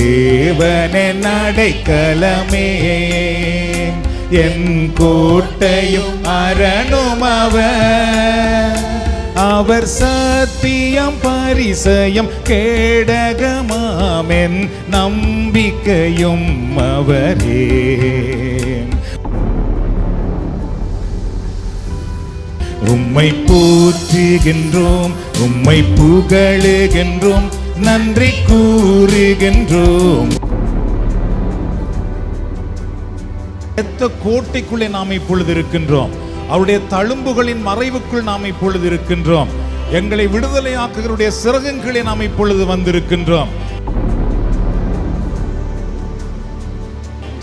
தேவனின் அடைக்கலமே, என் கோட்டையும் அரணும் அவர் சத்தியம் பரிசயம் கேடகமாமென் நம்பிக்கையும் அவரே. உம்மை போற்றுகின்றோம், உம்மை புகழுகின்றோம், நன்றி கூறுகின்றோம். கோட்டைக்குள்ளே நாம் இப்பொழுது இருக்கின்றோம். அவருடைய தழும்புகளின் மறைவுக்குள் நாம் இப்பொழுது இருக்கின்றோம். எங்களை விடுதலையாக்குகிறவருடைய சிறகுகளே நாம் இப்பொழுது வந்திருக்கின்றோம்.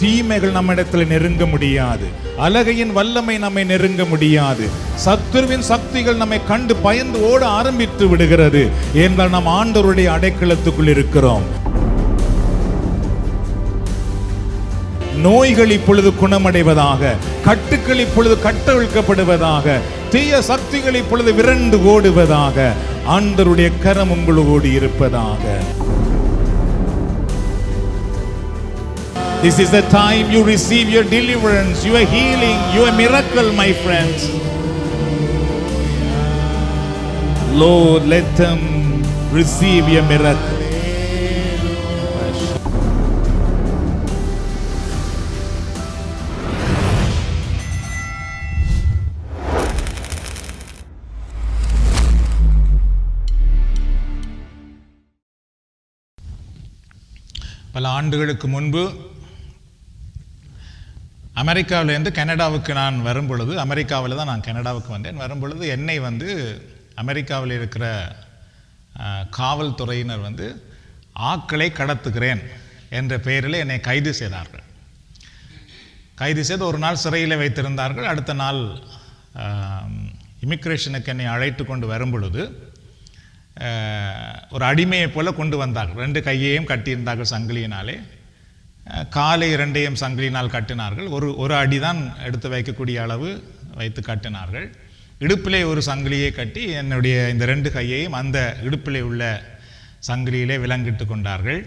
தீமைகள் நம்மிடத்தில் நெருங்க முடியாது. அலகையின் வல்லமை நம்மை நெருங்க முடியாது. சத்துருவின் சக்திகள் நம்மை கண்டு பயந்து ஓட ஆரம்பித்து விடுகிறது. ஏனென்றால் நாம் ஆண்டவருடைய அடைக்கலத்துக்குள் இருக்கிறோம். நோய்கள் இப்பொழுது குணமடைவதாக, கட்டுக்கள் இப்பொழுது கட்டவிழ்க்கப்படுவதாக, தீய சக்திகள் இப்பொழுது விரண்டு ஓடுவதாக, ஆண்டவருடைய கரம் உங்களோடு இருப்பதாக. This is the time you receive your deliverance, your healing, your miracle, my friends. Lord, let them receive your miracle. பல ஆண்டுகளுக்கு முன்பு அமெரிக்காவிலேருந்து கனடாவுக்கு நான் வரும்பொழுது, அமெரிக்காவில் தான் நான் கனடாவுக்கு வந்தேன். வரும்பொழுது என்னை அமெரிக்காவில் இருக்கிற காவல்துறையினர் ஆக்களை கடத்துகிறேன் என்ற பெயரில் என்னை கைது செய்தார்கள். கைது செய்து ஒரு நாள் சிறையில் வைத்திருந்தார்கள். அடுத்த நாள் இமிக்ரேஷனுக்கு என்னை அழைத்து கொண்டு வரும்பொழுது ஒரு அடிமையை போல கொண்டு வந்தார்கள். 2 கையையும் கட்டியிருந்தார்கள் சங்கிலியினாலே, காலை 2ஐயும் சங்கிலியினால் கட்டினார்கள். ஒரு அடிதான் எடுத்து வைக்கக்கூடிய அளவு வைத்து கட்டினார்கள். இடுப்பிலே ஒரு சங்கிலியை கட்டி என்னுடைய இந்த 2 கையையும் அந்த இடுப்பிலே உள்ள சங்கிலியிலே விலங்கிட்டு கொண்டார்கள்.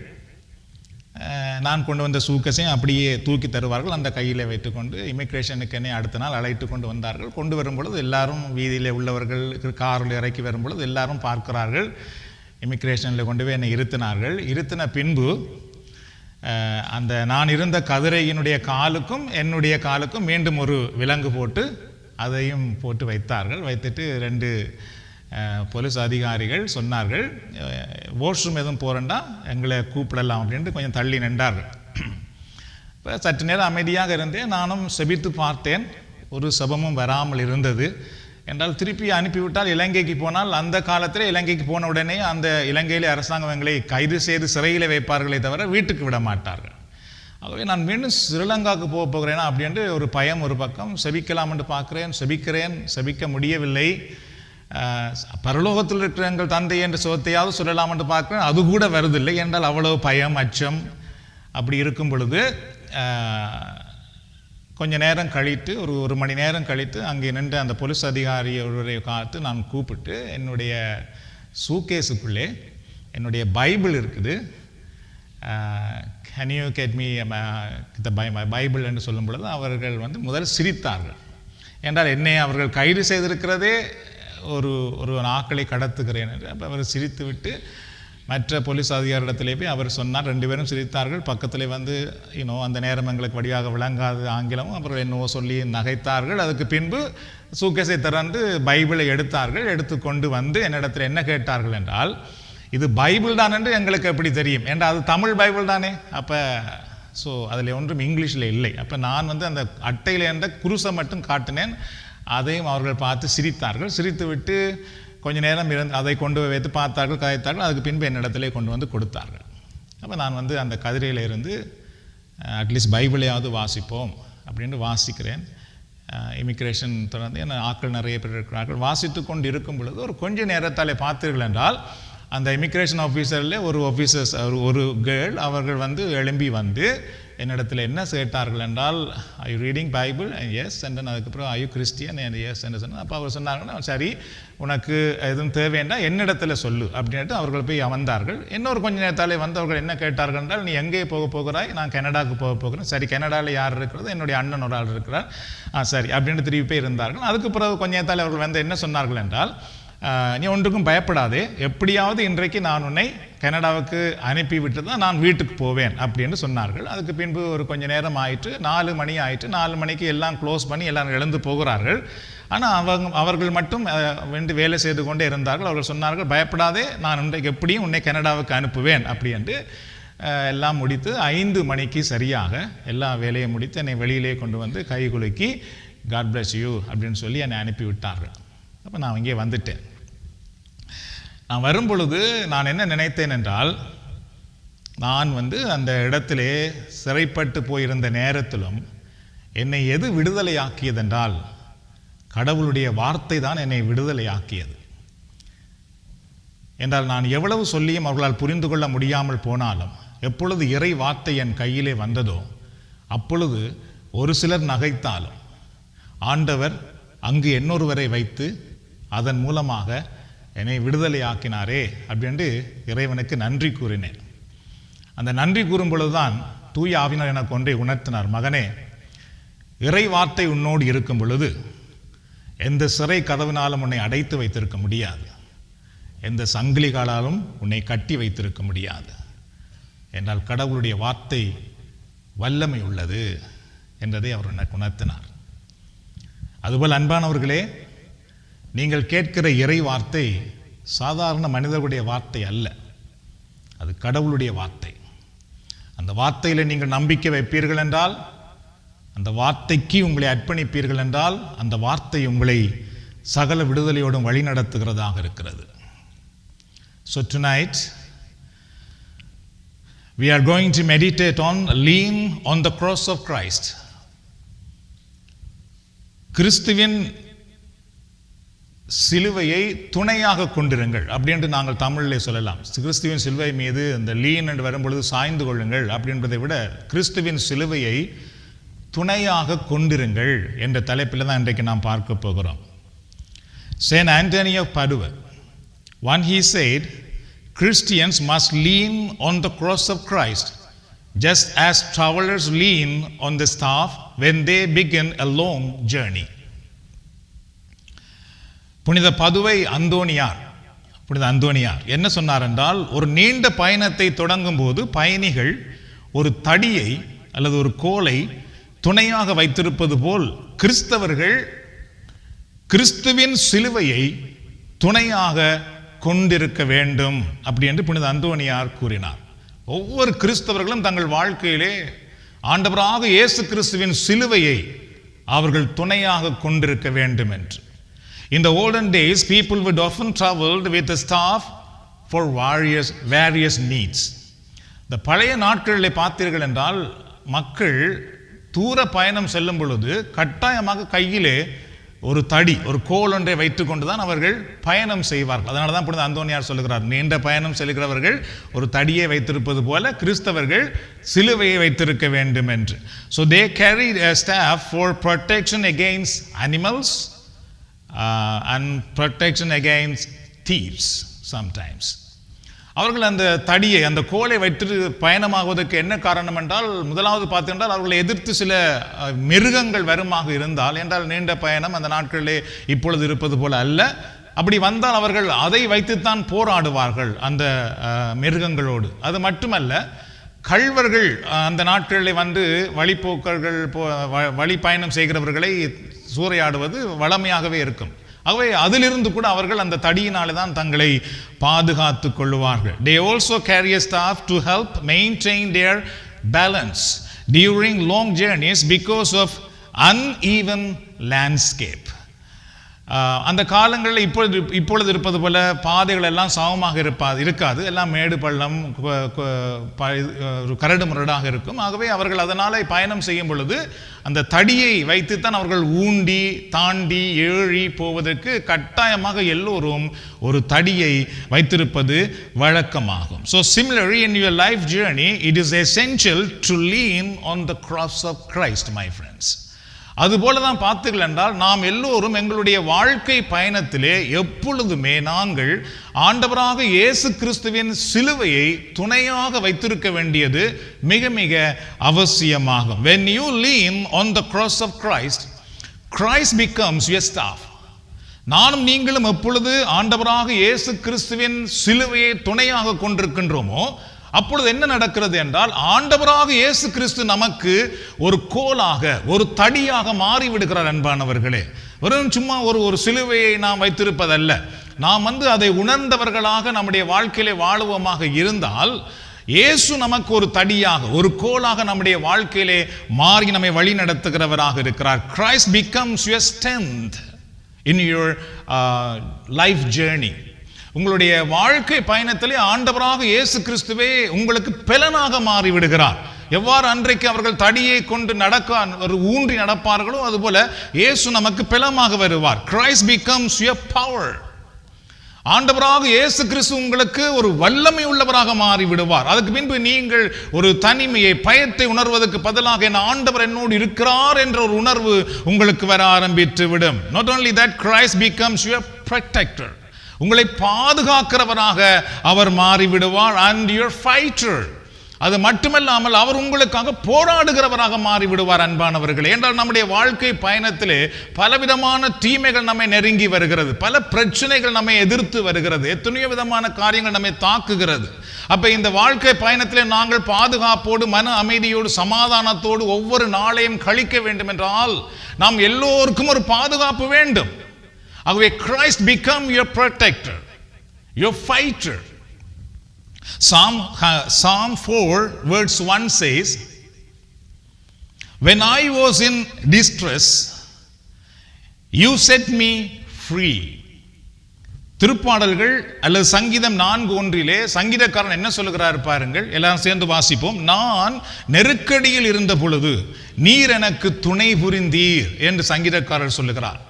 நான் கொண்டு வந்த சூக்கஸையும் அப்படியே தூக்கி தருவார்கள். அந்த கையில் வைத்துக்கொண்டு இமிக்ரேஷனுக்கு என்னை அடுத்த நாள் அழைத்து கொண்டு வந்தார்கள். கொண்டு வரும்பொழுது எல்லாரும், வீதியில் உள்ளவர்கள் காரில் இறக்கி வரும்பொழுது எல்லாரும் பார்க்கிறார்கள். இமிக்ரேஷனில் கொண்டு போய் என்னை இருத்தினார்கள். இருத்தின பின்பு அந்த நான் இருந்த கதிரையினுடைய காலுக்கும் என்னுடைய காலுக்கும் மீண்டும் ஒரு விலங்கு போட்டு அதையும் போட்டு வைத்தார்கள். வைத்துட்டு 2 போலீஸ் அதிகாரிகள் சொன்னார்கள், வாஷ்ரூம் எதுவும் போகிறேன்டா எங்களை கூப்பிடலாம் அப்படின்ட்டு கொஞ்சம் தள்ளி நின்றார்கள். இப்போ சற்று நேரம் அமைதியாக இருந்தேன். நானும் செபித்து பார்த்தேன். ஒரு சபமும் வராமல் இருந்தது. என்றால் திருப்பி அனுப்பிவிட்டால் இலங்கைக்கு போனால், அந்த காலத்தில் இலங்கைக்கு போன உடனே அந்த இலங்கையிலே அரசாங்கம் எங்களை கைது செய்து சிறையில் வைப்பார்களே தவிர வீட்டுக்கு விட மாட்டார்கள். ஆகவே நான் மீண்டும் ஸ்ரீலங்காவுக்கு போகிறேன்னா அப்படின்ட்டு ஒரு பயம் ஒரு பக்கம். செபிக்கலாம் என்று பார்க்குறேன், செபிக்க முடியவில்லை. பரலோகத்தில் இருக்கிற எங்கள் தந்தை என்ற சுகத்தையாவது சொல்லலாம் என்று பார்க்குறேன், அது கூட வருதில்லை. என்றால் அவ்வளவு பயம், அச்சம். அப்படி இருக்கும் பொழுது கொஞ்ச நேரம் கழித்து, ஒரு மணி நேரம் கழித்து அங்கே நின்று அந்த போலீஸ் அதிகாரியை காத்து நான் கூப்பிட்டு, என்னுடைய சூக்கேஸுக்குள்ளே என்னுடைய பைபிள் இருக்குது, can you get me Bible என்று சொல்லும் பொழுது அவர்கள் முதல் சிரித்தார்கள். என்றால் என்னை அவர்கள் கைது செய்திருக்கிறதே ஒரு ஆக்களை கடத்துகிறேன் என்று. அப்போ அவர் சிரித்து விட்டு மற்ற போலீஸ் அதிகாரிடத்திலே போய் அவர் சொன்னார். 2 பேரும் சிரித்தார்கள். பக்கத்தில் அந்த நேரம் எங்களுக்கு வழியாக விளங்காது ஆங்கிலமும் அவர்கள் என்னவோ சொல்லி நகைத்தார்கள். அதுக்கு பின்பு சூக்கேஸை திறந்து பைபிளை எடுத்தார்கள். எடுத்து கொண்டு என்னிடத்தில் என்ன கேட்டார்கள் என்றால், இது பைபிள் தான் என்று எங்களுக்கு எப்படி தெரியும் என்றால், அது தமிழ் பைபிள் தானே. அப்போ அதில் ஒன்றும் இங்கிலீஷில் இல்லை. அப்போ நான் அந்த அட்டையில் இருந்த குருசை மட்டும் காட்டினேன். அதையும் அவர்கள் பார்த்து சிரித்தார்கள். சிரித்து விட்டு கொஞ்ச நேரம் இருந்து அதை கொண்டு வைத்து பார்த்தார்கள், கதைத்தார்கள். அதுக்கு பின்பு என்னிடத்திலே கொண்டு கொடுத்தார்கள். அப்போ நான் அந்த கதிரையில் இருந்து அட்லீஸ்ட் பைபிளையாவது வாசிப்போம் அப்படின்ட்டு வாசிக்கிறேன். இமிக்ரேஷன் தொடர்ந்து என்ன ஆட்கள் நிறைய பேர் இருக்கிறார்கள். வாசித்து கொண்டு இருக்கும் பொழுது ஒரு கொஞ்ச நேரத்தாலே பார்த்தீர்கள் என்றால், அந்த இமிக்ரேஷன் ஆஃபீஸரில் ஒரு கேர்ள் அவர்கள் எழும்பி என்னிடத்தில் என்ன கேட்டார்கள் என்றால், I you reading Bible? Yes. And அதுக்கப்புறம் ஐ யூ கிறிஸ்டியன்? எஸ் என்று சொன்னேன். அப்போ அவர் சொன்னாங்கன்னா, சரி உனக்கு எதுவும் தேவைன்னா என்னிடத்தில் சொல்லு அப்படின்ட்டு அவர்கள் போய் அமர்ந்தார்கள். இன்னொரு கொஞ்ச நேரத்தாலே வந்து அவர்கள் என்ன கேட்டார்கள் என்றால், நீ எங்கே போகிறாய்? நான் கனடாவுக்கு போகிறேன். சரி, கனடாவில் யார் இருக்கிறது? என்னுடைய அண்ணன் ஒரு ஆள் இருக்கிறார். சரி அப்படின்னு திருப்பி போய் இருந்தார்கள். அதுக்கு பிறகு கொஞ்ச நேரத்தாலே அவர்கள் வந்து என்ன சொன்னார்கள் என்றால், நீ ஒன்றுக்கும் பயப்படாதே, எப்படியாவது இன்றைக்கு நான் உன்னை கனடாவுக்கு அனுப்பிவிட்டு தான் நான் வீட்டுக்கு போவேன் அப்படின்னு சொன்னார்கள். அதுக்கு பின்பு ஒரு கொஞ்சம் நேரம் ஆயிட்டு 4 மணி ஆயிட்டு. 4 மணிக்கு எல்லாம் க்ளோஸ் பண்ணி எல்லாரும் எழுந்து போகிறார்கள். ஆனால் அவர்கள் மட்டும் வேலை செய்து கொண்டே இருந்தார்கள். அவர்கள் சொன்னார்கள், பயப்படாதே, நான் இன்றைக்கு எப்படியும் உன்னை கனடாவுக்கு அனுப்புவேன் அப்படி என்று எல்லாம் முடித்து 5 மணிக்கு சரியாக எல்லா வேலையும் முடித்து என்னை வெளியிலே கொண்டு வந்து கை குலுக்கி God bless you அப்படின்னு சொல்லி என்னை அனுப்பி விட்டார்கள். அப்போ நான் இங்கே வந்துட்டேன். நான் வரும் பொழுது நான் என்ன நினைத்தேன் என்றால், நான் வந்து அந்த இடத்திலே சிறைப்பட்டு போயிருந்த நேரத்திலும் என்னை எது விடுதலை ஆக்கியதென்றால், கடவுளுடைய வார்த்தை தான் என்னை விடுதலை ஆக்கியது என்றால், நான் எவ்வளவு சொல்லியும் அவர்களால் புரிந்து கொள்ள முடியாமல் போனாலும், எப்பொழுது இறை வார்த்தை என் கையிலே வந்ததோ அப்பொழுது ஒரு சிலர் நகைத்தாலும் ஆண்டவர் அங்கு இன்னொருவரை வைத்து அதன் மூலமாக என்னை விடுதலை ஆக்கினாரே அப்படின்ட்டு இறைவனுக்கு நன்றி கூறினேன். அந்த நன்றி கூறும் பொழுதுதான் தூய ஆவியானவர் எனக்கு ஒன்றை உணர்த்தினார். மகனே, இறை வார்த்தை உன்னோடு இருக்கும் பொழுது எந்த சிறை கதவினாலும் உன்னை அடைத்து வைத்திருக்க முடியாது, எந்த சங்கிலிகளாலும் உன்னை கட்டி வைத்திருக்க முடியாது என்றால் கடவுளுடைய வார்த்தை வல்லமை உள்ளது என்றதை அவர் எனக்கு உணர்த்தினார். அதுபோல் அன்பானவர்களே, நீங்கள் கேட்கிற இறை வார்த்தை சாதாரண மனிதர்களுடைய வார்த்தை அல்ல, அது கடவுளுடைய வார்த்தை. அந்த வார்த்தையில் நீங்கள் நம்பிக்கை வைப்பீர்கள் என்றால், அந்த வார்த்தைக்கு உங்களை அர்ப்பணிப்பீர்கள் என்றால், அந்த வார்த்தை உங்களை சகல விடுதலையோடும் வழி நடத்துகிறதாக இருக்கிறது. So tonight we are going to meditate on lean on the cross of Christ. கிறிஸ்துவின் சிலுவையை துணையாக கொண்டிருங்கள் அப்படின்ட்டு நாங்கள் தமிழில் சொல்லலாம். கிறிஸ்துவின் சிலுவை மீது அந்த லீன் என்று வரும்பொழுது சாய்ந்து கொள்ளுங்கள் அப்படின்றதை விட கிறிஸ்துவின் சிலுவையை துணையாக கொண்டிருங்கள் என்ற தலைப்பில் தான் இன்றைக்கு நாம் பார்க்க போகிறோம். Saint Anthony of Padua, one he said, Christians must lean on the cross of Christ just as travelers lean on the staff when they begin a long journey. புனித அந்தோனியார் என்ன சொன்னார் என்றால், ஒரு நீண்ட பயணத்தை தொடங்கும் போது பயணிகள் ஒரு தடியை அல்லது ஒரு கோலை துணையாக வைத்திருப்பது போல் கிறிஸ்தவர்கள் கிறிஸ்துவின் சிலுவையை துணையாக கொண்டிருக்க வேண்டும் அப்படி என்று புனித அந்தோனியார் கூறினார். ஒவ்வொரு கிறிஸ்தவர்களும் தங்கள் வாழ்க்கையிலே ஆண்டவராக இயேசு கிறிஸ்துவின் சிலுவையை அவர்கள் துணையாக கொண்டிருக்க வேண்டும் என்று. In the olden days, people would often traveled with a staff for various needs. இந்த பழைய நாட்களில் பார்த்தீர்கள் என்றால், மக்கள் தூர பயணம் செல்லும் பொழுது கட்டாயமாக கையிலே ஒரு தடி, ஒரு கோல் ஒன்றை வைத்துக் கொண்டுதான் அவர்கள் பயணம் செய்வார்கள். அதனால தான் புனித அந்தோனியார் சொல்லுகிறார், நீண்ட பயணம் செல்கிறவர்கள் ஒரு தடியை வைத்திருப்பது போல கிறிஸ்தவர்கள் சிலுவையை வைத்திருக்க வேண்டும் என்று. So they carried a staff for protection against animals and protection against thieves sometimes. அவர்கள் அந்த தடியை, அந்த கோலை வைத்து பயணமாகுவதற்கு என்ன காரணம் என்றால், முதலாவது பார்த்தீங்கன்றால் அவர்களை எதிர்த்து சில மிருகங்கள் வருமாக இருந்தால், என்றால் நீண்ட பயணம் அந்த நாட்களிலே இப்பொழுது இருப்பது போல அல்ல. அப்படி வந்தால் அவர்கள் அதை வைத்துத்தான் போராடுவார்கள் அந்த மிருகங்களோடு. அது மட்டுமல்ல, கள்வர்கள் அந்த நாட்களில் வந்து வழிப்போக்கர்கள் வழி பயணம் செய்கிறவர்களை சூறையாடுவது வழமையாகவே இருக்கும். ஆகவே அதிலிருந்து கூட அவர்கள் அந்த தடியினாலே தான் தங்களை பாதுகாத்து கொள்வார்கள். They also carry a staff to help maintain their balance during long journeys because of uneven landscape. அந்த காலங்களில் இப்பொழுது இருப்பது போல பாதைகள் எல்லாம் சமமாக இருக்காது. எல்லாம் மேடு பள்ளம், ஒரு கரடு முரடாக இருக்கும். ஆகவே அவர்கள் அதனால் பயணம் செய்யும் பொழுது அந்த தடியை வைத்துத்தான் அவர்கள் ஊண்டி தாண்டி ஏறி போவதற்கு கட்டாயமாக எல்லோரும் ஒரு தடியை வைத்திருப்பது வழக்கமாகும். So similarly in your life journey, it is essential to lean on the cross of Christ, my friends. அதுபோல தான் பார்த்தீர்கள் என்றால் நாம் எல்லோரும் எங்களுடைய வாழ்க்கை பயணத்திலே எப்பொழுதுமே நாங்கள் ஆண்டவராக இயேசு கிறிஸ்துவின் சிலுவையை துணையாக வைத்திருக்க வேண்டியது மிக மிக அவசியமாகும். When you lean on the cross of Christ, Christ becomes your staff. நானும் நீங்களும் எப்பொழுது ஆண்டவராக இயேசு கிறிஸ்துவின் சிலுவையை துணையாக கொண்டிருக்கின்றோமோ அப்பொழுது என்ன நடக்கிறது என்றால் ஆண்டவராக இயேசு கிறிஸ்து நமக்கு ஒரு கோலாக ஒரு தடியாக மாறிவிடுகிறார். அன்பானவர்களே, வெறும் சும்மா ஒரு சிலுவையை நாம் வைத்திருப்பதல்ல, நாம் அதை உணர்ந்தவர்களாக நம்முடைய வாழ்க்கையிலே வாழுவோமாக இருந்தால் இயேசு நமக்கு ஒரு தடியாக ஒரு கோலாக நம்முடைய வாழ்க்கையிலே மாறி நம்மை வழி நடத்துகிறவராக இருக்கிறார். Christ becomes your strength in your life journey. உங்களுடைய வாழ்க்கை பயணத்திலே ஆண்டவராக இயேசு கிறிஸ்துவே உங்களுக்கு பெலனாக மாறிவிடுகிறார். எவ்வாறு அன்றைக்கு அவர்கள் தடியை கொண்டு ஊன்றி நடப்பார்களோ அதுபோல இயேசு நமக்கு பெலமாக வருவார். Christ becomes your power. ஆண்டவராக இயேசு கிறிஸ்து உங்களுக்கு ஒரு வல்லமை உள்ளவராக மாறி விடுவார். அதுக்கு பின்பு நீங்கள் ஒரு தனிமையை பயத்தை உணர்வதற்கு பதிலாக என் ஆண்டவர் என்னோடு இருக்கிறார் என்ற ஒரு உணர்வு உங்களுக்கு வர ஆரம்பித்து விடும். Not only that, Christ becomes your protector. உங்களை பாதுகாக்கிறவராக அவர் மாறிவிடுவார். and your fighter. அது மட்டுமல்லாமல் அவர் உங்களுக்காக போராடுகிறவராக மாறிவிடுவார். அன்பானவர்களே, என்றால் நம்முடைய வாழ்க்கை பயணத்திலே பலவிதமான தீமைகள் நம்மை நெருங்கி வருகிறது, பல பிரச்சனைகள் நம்மை எதிர்த்து வருகிறது, எத்தனையோ விதமான காரியங்கள் நம்மை தாக்குகிறது. அப்ப இந்த வாழ்க்கை பயணத்திலே நாங்கள் பாதுகாப்போடு மன அமைதியோடு சமாதானத்தோடு ஒவ்வொரு நாளையும் கழிக்க வேண்டும் என்றால் நாம் எல்லோருக்கும் ஒரு பாதுகாப்பு வேண்டும். ஆகவே Christ become your protector, your fighter. Psalm 4 verse 1 says, when I was in distress, you set me free. திருப்பாடல்கள் அல்லது சங்கீதம் 4:1 சங்கீதக்காரன் என்ன சொல்லுகிறார் பாருங்கள், எல்லாரும் சேர்ந்து வாசிப்போம். நான் நெருக்கடியில் இருந்த பொழுது நீர் எனக்கு துணை புரிந்தீர் என்று சங்கீதக்காரர் சொல்லுகிறார்.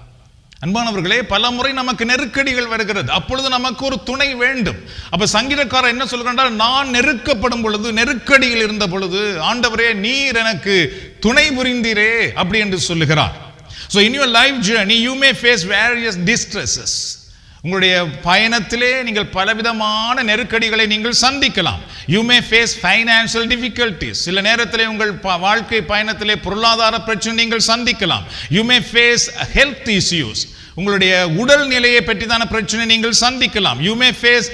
அன்பானவர்களே, பல முறை நமக்கு நெருக்கடிகள் வருகிறது, அப்பொழுது நமக்கு ஒரு துணை வேண்டும். அப்ப சங்கீதக்காரர் என்ன சொல்கிறார், நான் நெருக்கப்படும் பொழுது நெருக்கடியில் இருந்த பொழுது ஆண்டவரே நீர் எனக்கு துணை புரிந்தீரே அப்படி என்று சொல்லுகிறார். So in your life journey you may face various distresses. உங்களுடைய பயணத்திலே நீங்கள் பலவிதமான நெருக்கடிகளை நீங்கள் சந்திக்கலாம். You may face financial difficulties. சில நேரத்திலே உங்கள் வாழ்க்கை பயணத்திலே பொருளாதார பிரச்சனை நீங்கள் சந்திக்கலாம். You may face health issues. உங்களுடைய உடல் நிலையை பற்றிதான பிரச்சனை நீங்கள் சந்திக்கலாம். You may face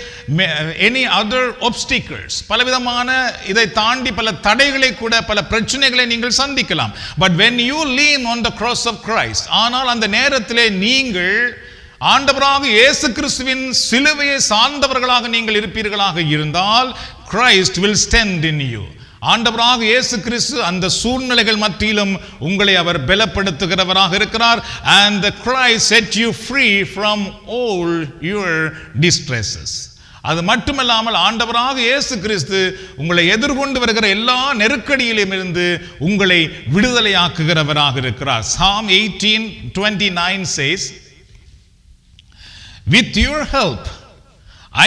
any other obstacles. பலவிதமான இதை தாண்டி பல தடைகளை கூட பல பிரச்சனைகளை நீங்கள் சந்திக்கலாம். But when you lean on the cross of Christ, ஆனால் அந்த நேரத்திலே நீங்கள் ஆண்டவராக இயேசு கிறிஸ்துவின் சிலுவையை சார்ந்தவர்களாக நீங்கள் இருப்பீர்களாக இருந்தால் Christ will stand in you. ஆண்டவராக இயேசு கிறிஸ்து அந்த சூழ்நிலைகள் மத்தியிலும் உங்களை அவர் பலப்படுத்துகிறவராக இருக்கிறார். and the Christ set you free from all your distresses. அது மட்டுமல்லாமல் ஆண்டவராக இயேசு கிறிஸ்து உங்களை எதிர்கொண்டு வருகிற எல்லா நெருக்கடியிலும் இருந்து உங்களை விடுதலையாக்குகிறவராக இருக்கிறார். Psalm 18:29 says, with your help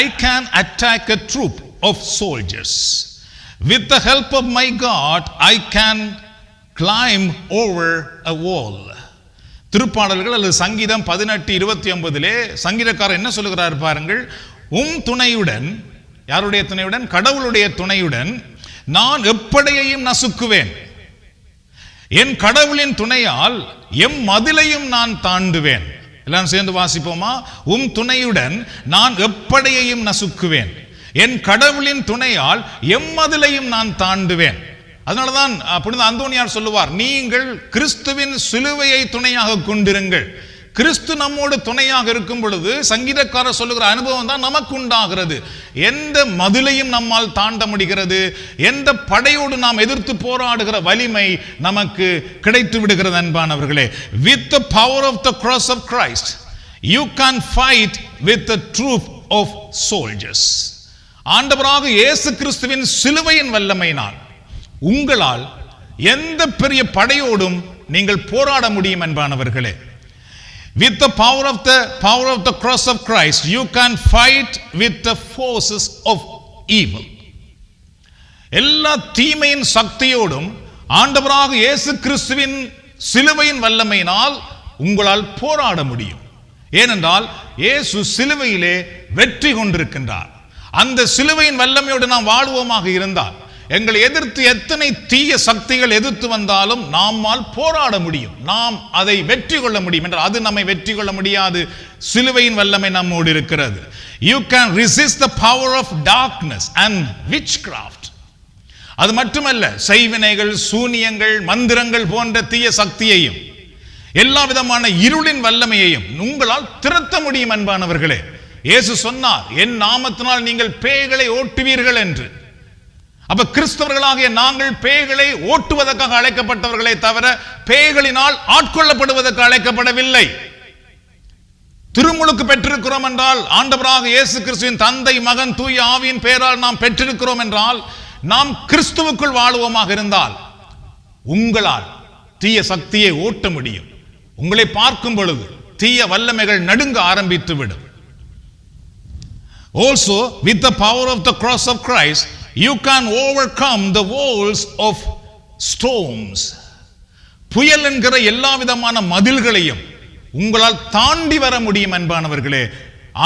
I can attack a troop of soldiers. With the help of my God I can climb over a wall. திருப்பாடல்கள் அல்லது சங்கீதம் 18:29 சங்கீதக்காரர் என்ன சொல்லுகிறார் பாருங்கள், துணையுடன், யாருடைய துணையுடன்? கடவுளுடைய துணையுடன் நான் எப்படையையும் நசுக்குவேன், என் கடவுளின் துணையால் எம் மதிலையும் நான் தாண்டுவேன். எல்லாம் சேர்ந்து வாசிப்போமா? துணையுடன் நான் எப்படையையும் நசுக்குவேன், என் கடவுளின் துணையால் எம்மதிலையும் நான் தாண்டுவேன். அதனாலதான் புனித அந்தோனியார் சொல்லுவார், நீங்கள் கிறிஸ்துவின் சிலுவையை துணையாக கொண்டிருங்கள். கிறிஸ்து நம்மோடு துணையாக இருக்கும் பொழுது சங்கீதக்காரர் சொல்லுகிற அனுபவம் தான் நமக்கு உண்டாகிறது. எந்த மதிலையும் நம்மால் தாண்ட முடிகிறது, எந்த படையோடு நாம் எதிர்த்து போராடுகிற வலிமை நமக்கு கிடைத்து விடுகிறது. அன்பானவர்களே, with the power of the cross of Christ You can fight with the troop of soldiers. ஆண்டவராக இயேசு கிறிஸ்துவின் சிலுவையின் வல்லமையினால் உங்களால் எந்த பெரிய படையோடும் நீங்கள் போராட முடியும் என்பானவர்களே. With the power of the cross of Christ, you can fight with the forces of evil. எல்லா தீமையின் சக்தியோடும் ஆண்டவராக இயேசு கிறிஸ்துவின் சிலுவையின் வல்லமையினால் உங்களால் போராட முடியும். ஏனென்றால் இயேசு சிலுவையிலே வெற்றி கொண்டிருக்கின்றார். அந்த சிலுவையின் வல்லமையோடு நாம் வாழ்வோமாக இருந்தால், எங்களை எதிர்த்து எத்தனை தீய சக்திகள் எதிர்த்து வந்தாலும் நம்மால் போராட முடியும், நாம் அதை வெற்றி கொள்ள முடியும். என்றால் அது நம்மை வெற்றி கொள்ள முடியாது. சிலுவையின் வல்லமை நம்மோடு இருக்கிறது. You can resist the power of darkness and witchcraft. அது மட்டுமல்ல, செய்வினைகள், சூனியங்கள், மந்திரங்கள் போன்ற தீய சக்தியையும் எல்லா விதமான இருளின் வல்லமையையும் உங்களால் திரட்ட முடியும் என்பானவர்களே. இயேசு சொன்னார், என் நாமத்தினால் நீங்கள் பேய்களை ஓட்டுவீர்கள் என்று. அப்ப கிறிஸ்தவர்களாகிய நாங்கள் பேய்களை ஓட்டுவதற்காக அழைக்கப்பட்டவர்களே தவிர பேய்களினால் ஆட்கொள்ளப்படுவதற்கு அழைக்கப்படவில்லை. திருமுழுக்கு பெற்றிருக்கிறோம் என்றால், ஆண்டவராக இயேசு கிறிஸ்துவின் தந்தை, மகன், தூய ஆவியின் பெயரால் நாம் பெற்றிருக்கிறோம் என்றால், நாம் கிறிஸ்துவுக்குள் வாழுவோமாக இருந்தால் உங்களால் தீய சக்தியை ஓட்ட முடியும். உங்களை பார்க்கும் பொழுது தீய வல்லமைகள் நடுங்க ஆரம்பித்து விடும். Also, with the power of the cross of Christ, you can overcome the walls of storms. புயல் என்கிற எல்லா விதமான மதில்களையும் உங்களால் தாண்டி வர முடியும் என்பானவர்களே.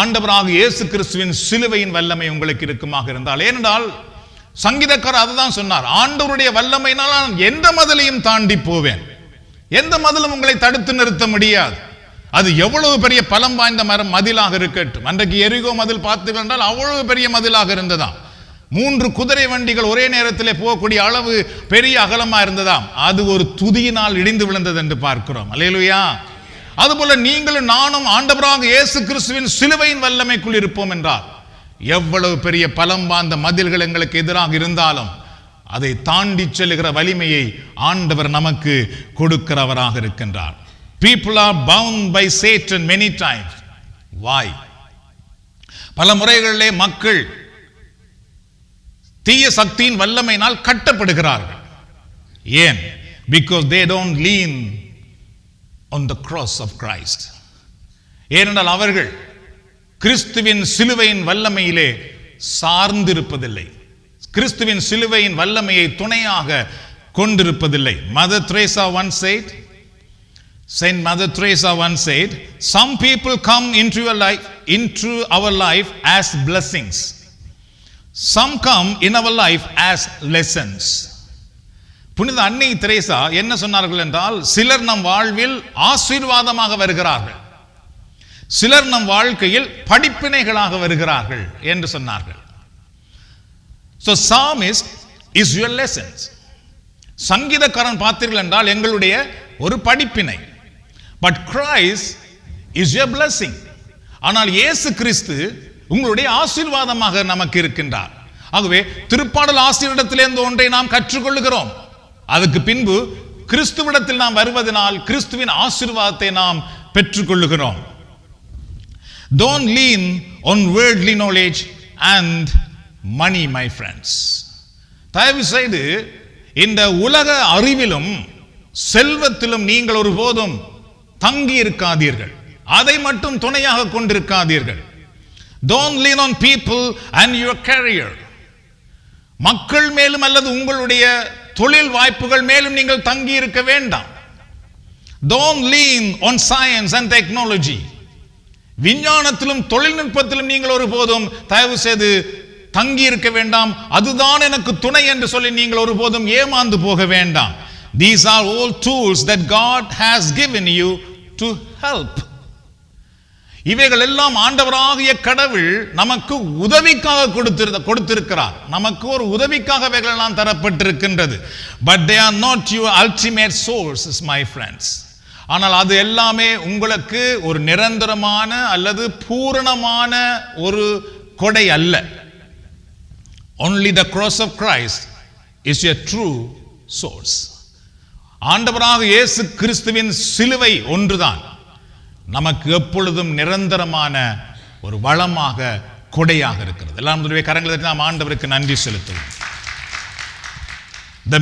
ஆண்டவராக இயேசு கிறிஸ்துவின் சிலுவையின் வல்லமை உங்களுக்கு இருக்குமாக இருந்தால். ஏனென்றால் சங்கீதக்காரர் அதுதான் சொன்னார், ஆண்டவருடைய வல்லமையினால் நான் எந்த மதிலையும் தாண்டி போவேன். எந்த மதிலும் உங்களை தடுத்து நிறுத்த முடியாது. அது எவ்வளவு பெரிய பலம் வாய்ந்த மதிலாக இருக்கட்டும். அன்றைக்கு எரிகோ மதில் பார்த்தீர்கள் என்றால் அவ்வளவு பெரிய மதிலாக இருந்ததாம். 3 குதிரை வண்டிகள் ஒரே நேரத்தில் போகக்கூடிய அளவு பெரிய அகலமா இருந்ததாம். அது ஒரு துதியினால் இடிந்து விழுந்தது என்று பார்க்கிறோம். அல்லேலூயா. அதுபோல நீங்களும் நானும் ஆண்டவராக இயேசு கிறிஸ்துவின் சிலுவையின் வல்லமைக்குள் இருப்போம் என்றால், எவ்வளவு பெரிய பலம் வாய்ந்த மதில்கள் எங்களுக்கு எதிராக இருந்தாலும் அதை தாண்டி செல்லுகிற வலிமையை ஆண்டவர் நமக்கு கொடுக்கிறவராக இருக்கின்றார். People are bound by Satan many times. Why? பல முறைகளிலே மக்கள் தீய சக்தியின் வல்லமையினால் கட்டப்படுகிறார்கள். ஏன்? Because they don't lean on the cross of Christ. ஏனென்றால் அவர்கள் கிறிஸ்துவின் சிலுவையின் வல்லமையிலே சார்ந்திருப்பதில்லை. கிறிஸ்துவின் சிலுவையின் வல்லமையை துணையாக கொண்டிருப்பதில்லை. Saint Mother Teresa once said, some people come into our life as blessings. Some come in our life as lessons. புனித அன்னை தெரேசா என்ன சொன்னார்கள் என்றால், சிலர் நம் வாழ்வில் ஆசீர்வாதமாக வருகிறார்கள், சிலர் நம் வாழ்க்கையில் படிப்பினைகளாக வருகிறார்கள் என்று சொன்னார்கள். So psalmist is your lessons. சங்கீதக்காரன் பார்த்தீர்கள் என்றால் எங்களுடைய ஒரு படிப்பினை. But Christ is your blessing. ஆனால் இயேசு கிறிஸ்து உங்களுடைய ஆசீர்வாதமாக நமக்கு இருக்கின்றார். ஆகவே திருப்பாடல் ஆசிரியரிடத்திலிருந்து ஒன்றை நாம் கற்றுக்கொள்கிறோம். அதுக்கு பின்பு கிறிஸ்துவிடத்தில் நாம் வருவதனால் கிறிஸ்துவின் ஆசீர்வாதத்தை நாம் பெற்றுக்கொள்கிறோம். Don't lean on worldly knowledge and money, my friends. தயவு செய்து இந்த உலக அறிவிலும் செல்வத்திலும் நீங்கள் ஒருபோதும் தங்கி இருக்காதீர்கள். அதை மட்டும் துணையாக கொண்டிருக்காதீர்கள். Don't lean on people and your career. மக்கள் மேலும் அல்லது உங்களுடைய தொழில் வாய்ப்புகள் மேலும் நீங்கள் தங்கி இருக்க வேண்டாம். Don't lean on science and technology. விஞ்ஞானத்திலும் தொழில்நுட்பத்திலும் நீங்கள் ஒருபோதும் தயவு செய்து தங்கி இருக்க வேண்டாம். அதுதான் எனக்கு துணை என்று சொல்லி நீங்கள் ஒருபோதும் ஏமாந்து போக வேண்டாம். These are all tools that God has given you to help. இவைகள் எல்லாம் ஆண்டவராகிய கடவுள் நமக்கு உதவிக்காக கொடுத்திருக்கிறார். நமக்கு ஒரு உதவிக்காக இவைகள் எல்லாம் தரப்பட்டிருக்கின்றது. But they are not your ultimate sources, my friends. ஆனால் அது எல்லாமே உங்களுக்கு ஒரு நிரந்தரமான அல்லது பூரணமான ஒரு கொடை அல்ல. Only the cross of Christ is your true source. ஆண்டவராக இயேசு கிறிஸ்துவின் சிலுவை ஒன்றுதான் நமக்கு எப்பொழுதும் நிரந்தரமான ஒரு வளமாக, கொடையாக இருக்கிறது. எல்லாம் நம்முடைய கரங்களை நாம் ஆண்டவருக்கு நன்றி செலுத்துவோம். The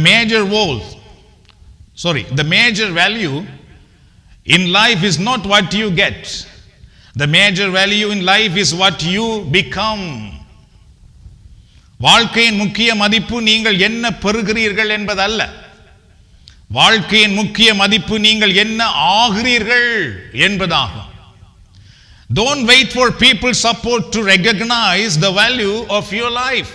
major value in life is not what you get. The major value in life is what you become. வாழ்க்கையின் முக்கிய மதிப்பு நீங்கள் என்ன பெறுகிறீர்கள் என்பதல்ல. வாழ்க்கையின் முக்கிய மதிப்பு நீங்கள் என்ன ஆகிறீர்கள் என்பதாகும். Don't wait for people's support to recognize the value of your life.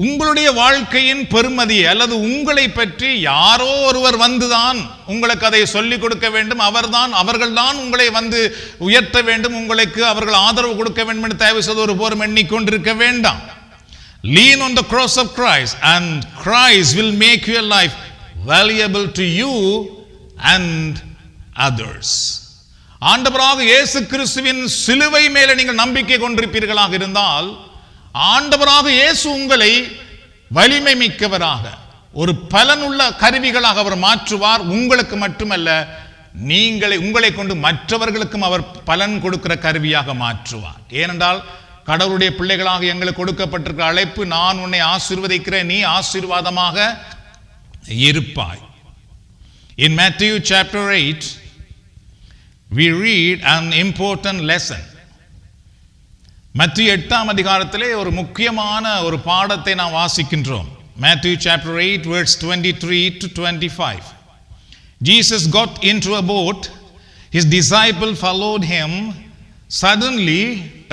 உங்களுடைய வாழ்க்கையின் பெருமதி அல்லது உங்களை பற்றி யாரோ ஒருவர் வந்துதான் உங்களுக்கு அதை சொல்லிக் கொடுக்க வேண்டும், அவர்கள்தான் உங்களை வந்து உயர்த்த வேண்டும், உங்களுக்கு அவர்கள் ஆதரவு கொடுக்க வேண்டும் என்று தயவு செய்து ஒருபோதும் எண்ணிக்கொண்டிருக்க வேண்டாம். Lean on the cross of Christ and Christ will make your life valuable to you and others. ஆண்டவராக இயேசு கிறிஸ்துவின் சிலுவை மேலே நீங்கள் நம்பிக்கை கொண்டிருப்பீர்களாக இருந்தால் ஆண்டவராக இயேசு உங்களை வலிமை மிக்கவராக, ஒரு பலனுள்ள கருவிகளாக அவர் மாற்றுவார். உங்களுக்கு மட்டுமல்ல, உங்களை கொண்டு மற்றவர்களுக்கும் அவர் பலன் கொடுக்கிற கருவியாக மாற்றுவார். ஏனென்றால் கடவுளுடைய பிள்ளைகளாக எங்களுக்கு கொடுக்கப்பட்டிருக்கிற அழைப்பு, நான் உன்னை ஆசீர்வதிக்கிறேன், நீ ஆசீர்வாதமாக இருப்பாய். In Matthew chapter 8 we read an important lesson. மத்திய 8ஆம் அதிகாரத்திலே ஒரு முக்கியமான ஒரு பாடத்தை நாம் வாசிக்கின்றோம். Matthew chapter 8 verse 23 to 25. Jesus got into a boat, his disciples followed him. Suddenly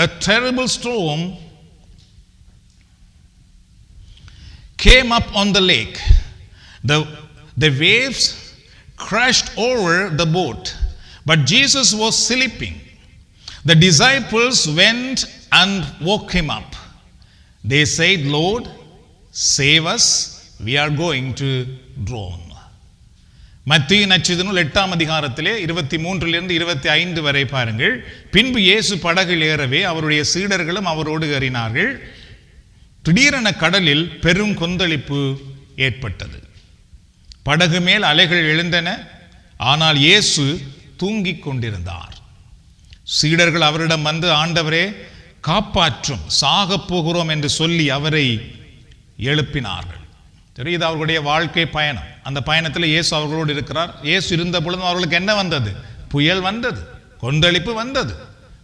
a terrible storm came up on the lake. The waves crashed over the boat, but Jesus was sleeping. The disciples went and woke him up. They said, Lord, save us, we are going to drown. மத்தேயு நற்செய்தி நூல் 8ஆம் அதிகாரத்திலே 23 to 25 வரை பாருங்கள். பின்பு இயேசு படகில் ஏறவே அவருடைய சீடர்களும் அவரோடு ஏறினார்கள். திடீரென கடலில் பெரும் கொந்தளிப்பு ஏற்பட்டது. படகு மேல் அலைகள் எழுந்தன, ஆனால் இயேசு தூங்கிக் கொண்டிருந்தார். சீடர்கள் அவரிடம் வந்து, ஆண்டவரே காப்பாற்றும், சாகப் போகிறோம் என்று சொல்லி அவரை எழுப்பினார்கள். தெரியுது, அவர்களுடைய வாழ்க்கை பயணம். அந்த பயணத்தில் இயேசு அவர்களோடு இருக்கிறார். இயேசு இருந்த பொழுதும் அவர்களுக்கு என்ன வந்தது? புயல் வந்தது, கொந்தளிப்பு வந்தது.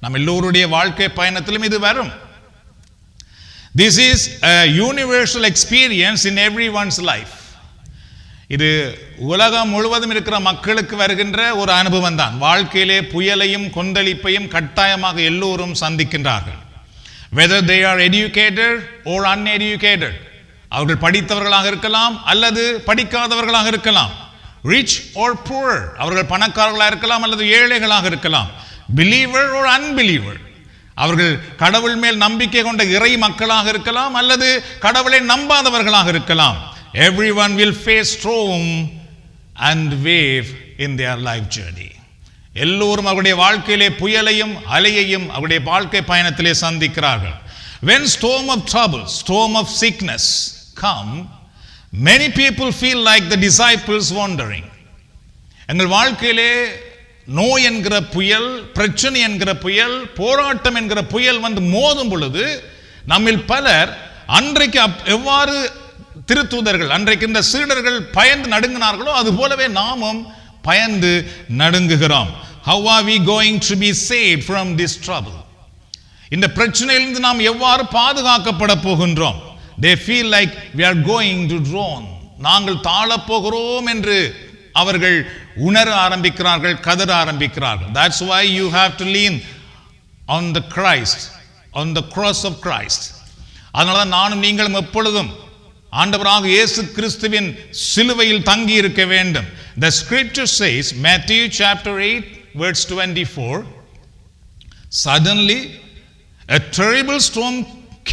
நம் எல்லோருடைய வாழ்க்கை பயணத்திலும் இது வரும். This is a universal experience in everyone's life. இது உலகம் முழுவதும் இருக்கிற மக்களுக்கு வருகின்ற ஒரு அனுபவம் தான். வாழ்க்கையிலே புயலையும் கொந்தளிப்பையும் கட்டாயமாக எல்லோரும் சந்திக்கின்றார்கள். Whether they are educated or uneducated, அவர்கள் படித்தவர்களாக இருக்கலாம் அல்லது படிக்காதவர்களாக இருக்கலாம். Rich or poor, அவர்கள் பணக்காரர்களாக இருக்கலாம் அல்லது ஏழைகளாக இருக்கலாம். Believer or unbeliever, அவர்கள் கடவுள் மேல் நம்பிக்கை கொண்ட இறை மக்களாக இருக்கலாம் அல்லது கடவுளை நம்பாதவர்களாக இருக்கலாம். Everyone will face storm and wave in their life journey. எல்லோரும் அவருடைய வாழ்க்கையிலே புயலையும் அலையையும் அவருடைய வாழ்க்கை பயணத்திலே சந்திக்கிறார்கள். When storm of trouble, storm of sickness come, many people feel like the disciples wandering. எங்கள் வாழ்க்கையிலே நோய் என்கிற புயல், பிரச்சனை என்கிற புயல், போராட்டம் என்கிற புயல் வந்து மோதும் பொழுது நம்மில் பலர் அன்றைக்கு எவ்வாறு திருத்தூதர்கள், அன்றைக்கு இந்த சீடர்கள் பயந்து நடுங்கினார்களோ அது போலவே நாமும் பயந்து நடுங்குகிறோம். How are we going to be saved from this trouble? இந்த பிரச்சனையிலிருந்து நாம் எவ்வாறு பாதுகாக்கப்பட போகின்றோம்? They feel like we are going to drown. நாங்கள் தாழப் போகிறோம் என்று அவர்கள் உணர ஆரம்பிக்கிறார்கள், கதற ஆரம்பிக்கிறார்கள். That's why you have to lean on the Christ, on the cross of Christ. அதனால நானும் நீங்களும் எப்பொழுதும் ஆண்டவராக இயேசு கிறிஸ்துவின் சிலுவையில் தங்கி இருக்க வேண்டும். The scripture says, Matthew chapter 8 verse 24, suddenly a terrible storm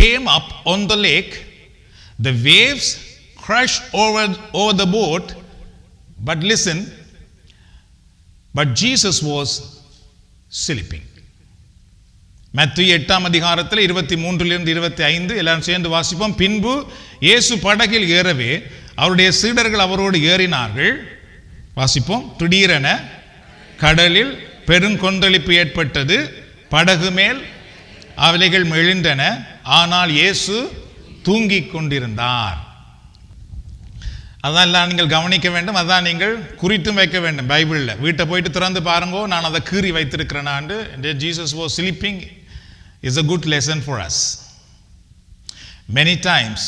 came up on the lake. The waves crashed over the boat. But listen, but Jesus was sleeping. மத்தேயு 8ஆம் அதிகாரத்தில் 23 to 25 எல்லாரும் சேர்ந்து வாசிப்போம். பின்பு இயேசு படகில் ஏறவே அவருடைய சீடர்கள் அவரோடு ஏறினார்கள். வாசிப்போம். திடீரென கடலில் பெருங்கொந்தளிப்பு ஏற்பட்டது, படகு மேல் அலைகள் எழுந்தன, ஆனால் இயேசு தூங்கிக் கொண்டிருந்தார். அதான் நீங்கள் கவனிக்க வேண்டும், அதான் நீங்கள் குறித்தும் வைக்க வேண்டும். பைபிளில் வீட்டை போயிட்டு திறந்து பாருங்கோ, நான் அதை கீறி வைத்திருக்கிறேன். Jesus was sleeping is a good lesson for us. Many times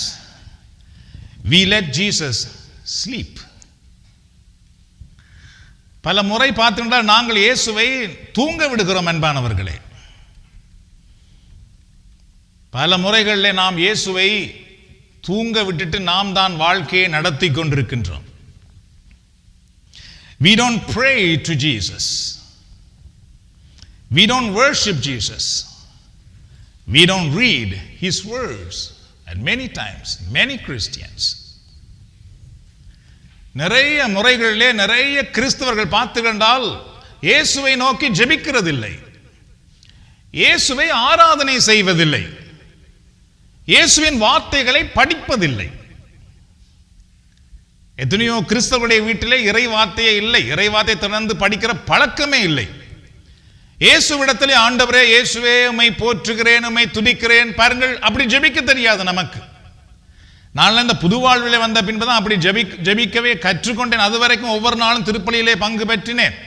we let Jesus sleep. பல முறை பார்த்துட்டால் நாங்கள் இயேசுவை தூங்க விடுகிறோம் அன்பானவர்களே. பல முறைகளில் நாம் இயேசுவை தூங்க விட்டுட்டு நாம் தான் வாழ்க்கையை நடத்தி கொண்டிருக்கின்றோம். We don't pray to Jesus. We don't worship Jesus. We don't read his words. And many times, many Christians, நிறைய முறைகளிலே நிறைய கிறிஸ்தவர்கள் பார்த்து கண்டால் இயேசுவை நோக்கி ஜெபிக்கிறதில்லை, இயேசுவை ஆராதனை செய்வதில்லை, இயேசுவின் வார்த்தைகளை படிப்பதில்லை. எத்தனையோ கிறிஸ்தவருடைய வீட்டிலே இறை வார்த்தையே இல்லை, இறை வார்த்தை தொடர்ந்து படிக்கிற பழக்கமே இல்லை. இயேசுவிடத்திலே ஆண்டவரே இயேசுவே உம்மை போற்றுகிறேன், உம்மை துதிக்கிறேன் பாருங்கள், அப்படி ஜெபிக்க தெரியாது நமக்கு. நான் இந்த புது வாழ்விலே வந்த பின்புதான் அப்படி ஜெபிக்கவே கற்றுக்கொண்டேன். அது வரைக்கும் ஒவ்வொரு நாளும் திருப்பலியிலே பங்கு பெற்றினேன்,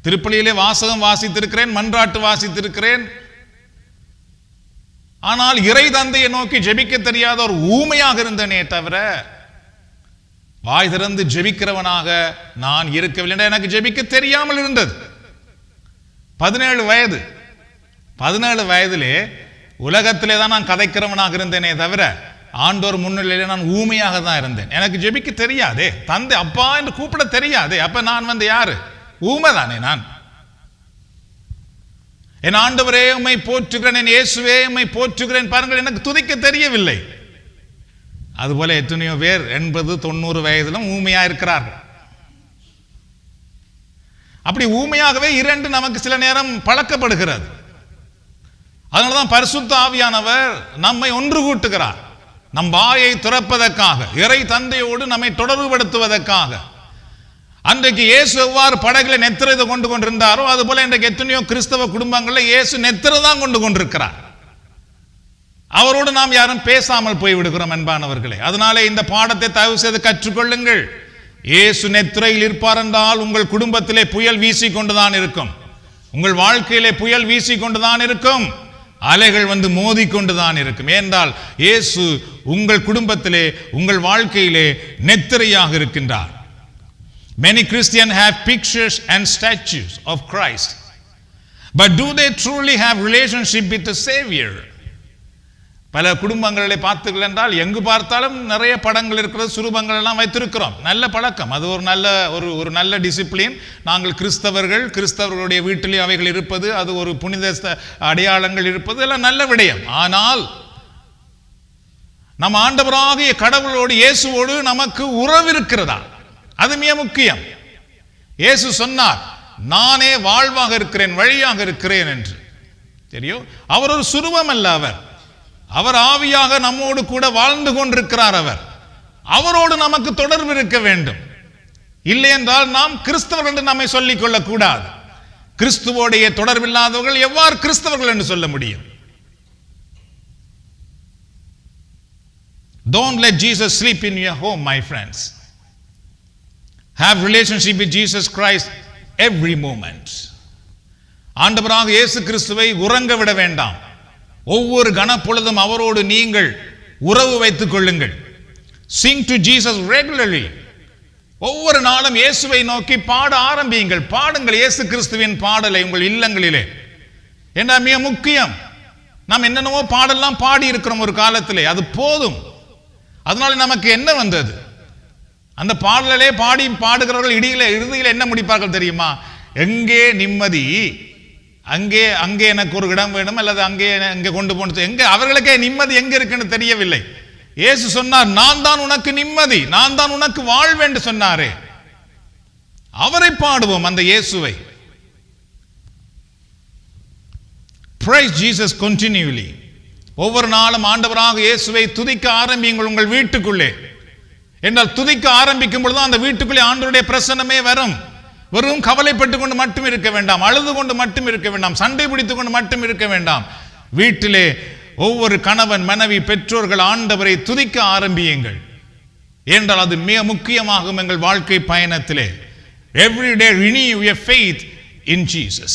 திருப்பலியிலே வாசகம் வாசித்திருக்கிறேன், மன்றாட்டு வாசித்திருக்கிறேன். ஆனால் இறை தந்தையை நோக்கி ஜெபிக்க தெரியாத ஒரு ஊமையாக இருந்தனே தவிர வாய் திறந்து ஜெபிக்கிறவனாக நான் இருக்கவில்லை. எனக்கு ஜெபிக்க தெரியாமல் இருந்தது. 17 வயதிலே உலகத்திலே தான் நான் கதைக்கிறவனாக இருந்தேனே தவிர ஆண்டோர் முன்னிலையிலே நான் ஊமையாக தான் இருந்தேன். எனக்கு ஜெபிக்க தெரியாதே, தந்தை அப்பா என்று கூப்பிட தெரியாதே. அப்ப நான் யாரு? ஊமை தானே நான். என் ஆண்டவரே உம்மை போற்றுகிறேன், என் இயேசுவே உம்மை போற்றுகிறேன் பாருங்கள், எனக்கு துதிக்க தெரியவில்லை. அதுபோல எத்தனையோ பேர் 80-90 வயதிலும் ஊமையா இருக்கிறார்கள். அப்படி ஊமையாகவே இரண்டு நமக்கு சில நேரம் பழக்கப்படுகிறது. அதனால்தான் பரிசுத்த ஆவியானவர் நம்மை ஒன்று கூட்டுகிறார், நம் வாயை திறப்பதற்காக, இறை தந்தையோடு நம்மை தொடர்புபடுத்துவதற்காக. அன்றைக்கு இயேசு எவ்வாறு படகுல நெத்திரை கொண்டு கொண்டிருந்தாரோ அதுபோல இன்றைக்கு எத்தனையோ கிறிஸ்தவ குடும்பங்களில் இயேசு நெத்திரை தான் கொண்டு கொண்டிருக்கிறார். அவரோடு நாம் யாரும் பேசாமல் போய்விடுகிறோம் அன்பானவர்களே. அதனாலே இந்த பாடத்தை தயவு செய்து கற்றுக்கொள்ளுங்கள். இயேசு நெத்திரையில் இருப்பார் என்றால் உங்கள் குடும்பத்திலே புயல் வீசிக்கொண்டுதான் இருக்கும், உங்கள் வாழ்க்கையிலே புயல் வீசிக்கொண்டுதான் இருக்கும், அலைகள் வந்து மோதிக்கொண்டுதான் இருக்கும். ஏனென்றால் இயேசு உங்கள் குடும்பத்திலே உங்கள் வாழ்க்கையிலே நெத்திரையாக இருக்கின்றார். Many Christians have pictures and statues of Christ, but do they truly have relationship with the Savior? பல குடும்பங்களை பார்த்தீர்கள் என்றால் எங்கு பார்த்தாலும் நிறைய படங்கள் இருக்கிறது, சுரூபங்கள் எல்லாம் வைத்திருக்கிறோம். நல்ல பழக்கம், அது ஒரு நல்ல டிசிப்ளின். நாங்கள் கிறிஸ்தவர்களுடைய வீட்டிலே அவைகள் இருப்பது, அது ஒரு புனித அடையாளங்கள் இருப்பது எல்லாம் நல்ல விடயம். ஆனால் நம் ஆண்டவராகிய கடவுளோடு இயேசுவோடு நமக்கு உறவு இருக்கிறதா? அது மிக முக்கியம். இயேசு சொன்னார், நானே வாழ்வாக இருக்கிறேன், வழியாக இருக்கிறேன் என்று. தெரியும், அவர் ஒரு சுரூபம் அல்ல, அவர் ஆவியாக நம்மோடு கூட வாழ்ந்து கொண்டிருக்கிறார். அவரோடு நமக்கு தொடர்பு இருக்க வேண்டும். இல்லை என்றால் நாம் கிறிஸ்தவர்கள் என்று நம்மை சொல்லிக் கொள்ளக் கூடாது. கிறிஸ்துவோடைய தொடர்பில்லாதவர்கள் எவ்வாறு கிறிஸ்தவர்கள் என்று சொல்ல முடியும்? Don't let Jesus sleep in your home, my friends. Have relationship with Jesus Christ every moment. ஆண்டவராக இயேசு கிறிஸ்துவை உறங்க விட வேண்டாம். ஒவ்வொரு கணப்பொழுதும் அவரோடு நீங்கள் உறவு வைத்துக் கொள்ளுங்கள். Sing to Jesus regularly. ஒவ்வொரு நாளும் இயேசுவை நோக்கி பாட ஆரம்பியுங்கள். பாடுங்கள் இயேசு கிறிஸ்துவின் பாடலை உங்கள் இல்லங்களிலே. என்ன மிக முக்கியம், நாம் என்னென்னவோ பாடெல்லாம் பாடி இருக்கிறோம் ஒரு காலத்திலே, அது போதும். அதனால நமக்கு என்ன வந்தது? அந்த பாடலே பாடுகிறவர்கள் இறுதியில் என்ன முடிப்பார்கள் தெரியுமா? எங்கே நிம்மதி, அங்கே எனக்கு ஒரு இடம் வேணும், அல்லது அங்கே கொண்டு போன எங்க, அவர்களுக்கே நிம்மதி எங்க இருக்குன்னு தெரியவில்லை. இயேசு சொன்னார், நான் தான் உனக்கு நிம்மதி, நான் தான் உனக்கு வாழ்வு என்று சொன்னாரே. அவரை பாடுவோம், அந்த இயேசுவை. Praise Jesus continually. ஒவ்வொரு நாளும் ஆண்டவராக இயேசுவை துதிக்க ஆரம்பியுங்கள் உங்கள் வீட்டுக்குள்ளே. என்றால் துதிக்க ஆரம்பிக்கும் பொழுது அந்த வீட்டுக்குள்ளே ஆண்டவருடைய பிரசன்னமே வரும். வெறும் கவலைப்பட்டு கொண்டு மட்டும் இருக்க வேண்டாம், அழுது கொண்டு மட்டும் இருக்க வேண்டாம், சண்டை பிடித்துக் கொண்டு மட்டும் இருக்க வேண்டாம். வீட்டிலே ஒவ்வொரு கணவன் மனைவி பெற்றோர்கள் ஆண்டவரை துதிக்க ஆரம்பியுங்கள். என்றால் அது மிக முக்கியமாகும் எங்கள் வாழ்க்கை பயணத்திலே. Every day renew your faith in Jesus.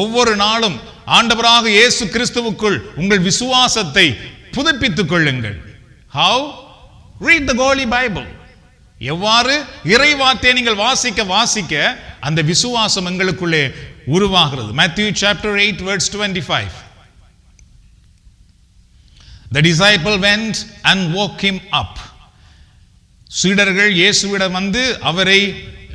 ஒவ்வொரு நாளும் ஆண்டவராக இயேசு கிறிஸ்துவுக்குள் உங்கள் விசுவாசத்தை புதுப்பித்துக் கொள்ளுங்கள். How? Read the Holy Bible. எவ்வாறு? இறைவார்த்தையை நீங்கள் வாசிக்க வாசிக்க அந்த விசுவாசம் எங்களுக்குள்ளே உருவாகிறது. Matthew chapter 8 verse 25. The disciple went and woke him up. சீடர்கள் இயேசுவிடம் வந்து அவரை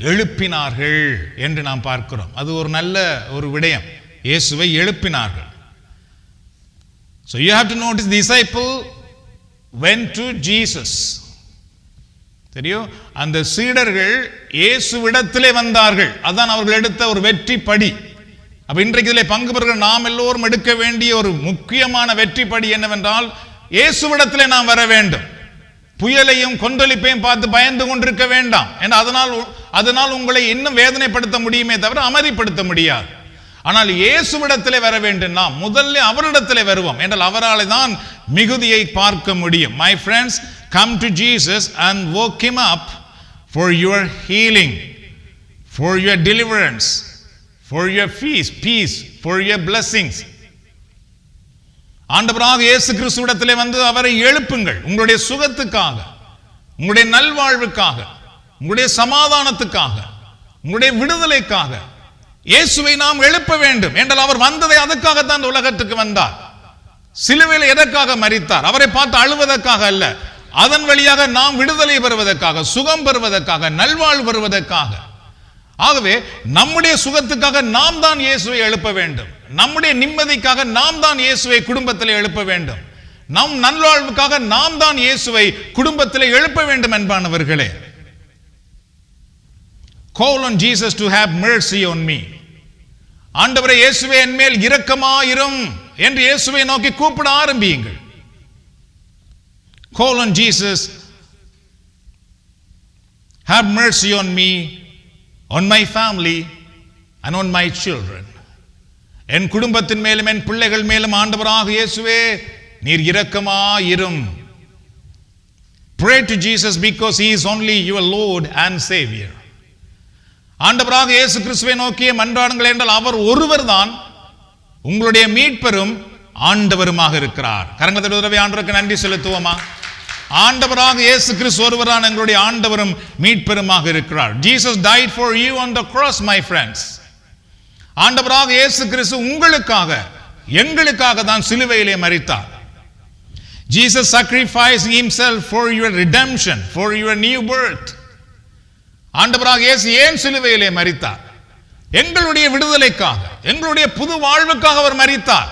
எழுப்பினார்கள் என்று நாம் பார்க்கிறோம். அது ஒரு நல்ல ஒரு விடயம். இயேசுவை எழுப்பினார்கள். So you have to notice, the disciple went to Jesus. தெரியும், அந்த சீடர்கள் இயேசுவிடத்திலே வந்தார்கள். அதான் அவர்கள் எடுத்த ஒரு வெற்றி படி. அப்ப இன்றைக்கு இதிலே பங்கு பெறுகிற நாம் எல்லோரும் எடுக்க வேண்டிய ஒரு முக்கியமான வெற்றி படி என்னவென்றால், இயேசுவிடத்திலே நாம் வர வேண்டும். புயலையும் கொந்தளிப்பையும் பார்த்து பயந்து கொண்டிருக்க வேண்டாம். ஏன்னா அதனால் உங்களை இன்னும் வேதனைப்படுத்த முடியுமே தவிர அமைதிப்படுத்த முடியாது. ஆனால் இயேசுவிடத்திலே வர வேண்டும். நாம் முதல்ல அவரிடத்திலே வருவோம் என்றால் அவரால் தான் மிகுதியை பார்க்க முடியும். My friends, come to Jesus and woke him up for your healing, for your deliverance, for your peace, for your blessings. ஆண்டவராக இயேசு கிறிஸ்துவிடத்திலே வந்து அவரை எழுப்புங்கள். உங்களுடைய சுகத்துக்காக, உங்களுடைய நல்வாழ்வுக்காக, உங்களுடைய சமாதானத்துக்காக, உங்களுடைய விடுதலைக்காக இயேசுவை நாம் எழுப்ப வேண்டும். என்றால் அவர் வந்ததை அதுக்காகத்தான் இந்த உலகத்துக்கு வந்தார். சிலுவையில் எதற்காக மரித்தார்? அவரை பார்த்து அழுவதற்காக அல்ல, அதன் வழியாக நாம் விடுதலை பெறுவதற்காக, சுகம் பெறுவதற்காக, நல்வாழ்வு பெறுவதற்காக. ஆகவே நம்முடைய சுகத்துக்காக நாம் தான் இயேசுவை எழுப்ப வேண்டும். நம்முடைய நிம்மதிக்காக நாம் தான் இயேசுவை குடும்பத்தில் எழுப்ப வேண்டும். நம் நல்வாழ்வுக்காக நாம் தான் இயேசுவை குடும்பத்தில் எழுப்ப வேண்டும் என்பானவர்களே. Call on Jesus to have mercy on me. ஆண்டவரே இயேசுவே என் மேல் இரக்கமாயிரும் என்று இயேசுவை நோக்கி கூப்பிட ஆரம்பியுங்கள். Call on Jesus, have mercy on me, on my family and on my children. என் குடும்பத்தின் மேலும் என் பிள்ளைகள் மேலும் ஆண்டவராக இயேசுவே நீர் இரக்கமாயிரும். Pray to Jesus because he is only your Lord and Savior. ஆண்டவராக இயேசு கிறிஸ்துவை நோக்கிய மன்றாடுங்கள் என்றால் அவர் ஒருவர் தான் உங்களுடைய மீட்பரும் ஆண்டவருமாக இருக்கிறார். கரங்களை தட்டி ஆண்டவருக்கு நன்றி செலுத்துவோமா? ஆண்டவராக இயேசு கிறிஸ்து ஒருவரான எங்களுடைய ஆண்டவரும் மீட்பருமாக இருக்கிறார். Jesus died for you on the cross, my friends. ஆண்டவராக இயேசு கிறிஸ்து உங்களுக்காக எங்களுக்காக தான் சிலுவையிலே மரித்தார். Jesus sacrificed himself for your redemption, for your new birth. ஆண்டவராக இயேசு ஏன் சிலுவையிலே மரித்தார்? எங்களுடைய விடுதலைக்காக, எங்களுடைய புது வாழ்வுக்காக அவர் மரித்தார்.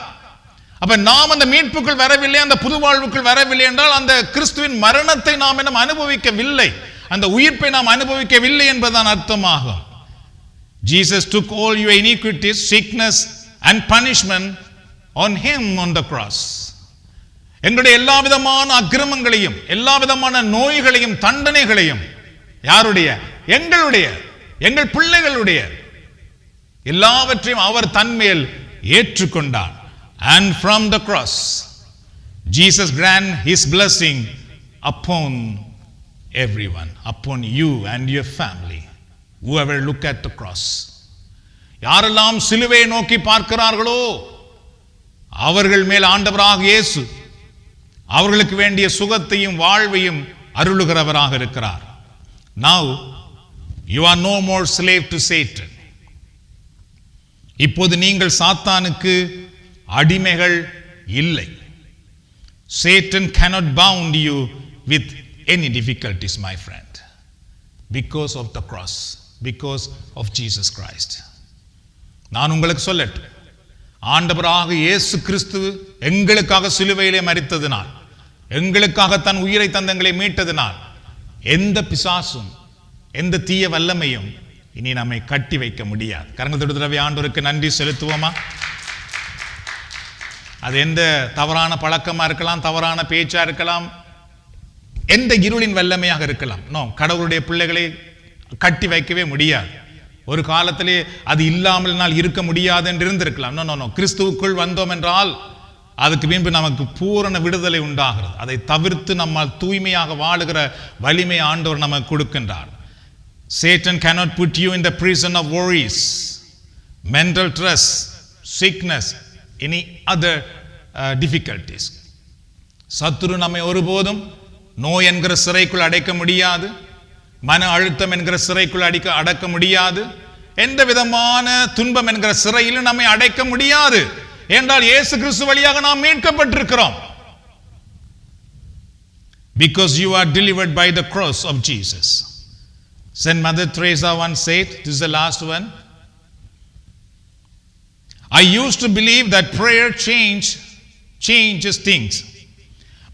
அப்ப நாம் அந்த மீட்புக்குள் வரவில்லை, அந்த புது வாழ்வுக்குள் வரவில்லை என்றால் அந்த கிறிஸ்துவின் மரணத்தை நாம் இன்னும் அனுபவிக்கவில்லை, அந்த உயிர்ப்பை நாம் அனுபவிக்கவில்லை என்பதுதான் அர்த்தமாகும். Jesus took all your iniquities, sickness and punishment on him on the cross. எங்களுடைய எல்லா விதமான அக்கிரமங்களையும், எல்லா விதமான நோய்களையும், தண்டனைகளையும் யாருடைய? எங்களுடைய, எங்கள் பிள்ளைகளுடைய எல்லாவற்றையும் அவர் தன்மேல் ஏற்றுக்கொண்டார். And from the cross Jesus grant his blessing upon everyone, upon you and your family, whoever look at the cross. யாரெல்லாம் சிலுவையை நோக்கி பார்க்கிறார்களோ அவர்கள் மேல் ஆண்டவராக இயேசு அவர்களுக்கு வேண்டிய சுகத்தையும் வாழ்வையும் அருளுகிறவராக இருக்கிறார். Now you are no more slave to Satan. இப்போது நீங்கள் சாத்தானுக்கு அடிமைகள் இல்லை. Satan cannot bound you with any difficulties, my friend, because of the cross, because of Jesus Christ. நான் உங்களுக்கு சொல்லட்டும், ஆண்டவராக இயேசு கிறிஸ்து எங்களுக்காக சிலுவையிலே மரித்ததினால், எங்களுக்காக தன் உயிரை தந்தங்களை மீட்டதினால் எந்த பிசாசும் எந்த தீய வல்லமையும் இனி நம்மை கட்டி வைக்க முடியாது. கரங்கள் தொடுதரவே ஆண்டவருக்கு நன்றி செலுத்துவோமா? அது எந்த தவறான பழக்கமா இருக்கலாம், தவறான பேச்சா இருக்கலாம், எந்த இருளின் வல்லமையாக இருக்கலாம். கடவுளுடைய பிள்ளைகளை கட்டி வைக்கவே முடியாது. ஒரு காலத்திலே அது இல்லாமல் நாள் இருக்க முடியாது என்று இருந்திருக்கலாம். நோ, கிறிஸ்துவுக்குள் வந்தோம் என்றால் அதுக்கு பின்பு நமக்கு பூரண விடுதலை உண்டாகிறது. அதை தவிர்த்து நம்மால் தூய்மையாக வாழுகிற வலிமை ஆண்டவர் நமக்கு கொடுக்கின்றார். Satan cannot put you in the prison of worries, mental stress, sickness, any other difficulties. சத்துரு நம்மை ஒருபோதும் நோய் என்கிற சிறைக்குள் அடைக்க முடியாது, மன அழுத்தம் என்கிற சிறைக்குள் அடக்க முடியாது, எந்த விதமான துன்பம் என்கிற சிறையிலும் நம்மை அடைக்க முடியாது. என்றால் இயேசு கிறிஸ்து வழியாக நாம் மீட்கப்பட்டிருக்கிறோம். Because you are delivered by the cross of Jesus. Saint Mother Teresa once said, this is the last one, I used to believe that prayer changes things.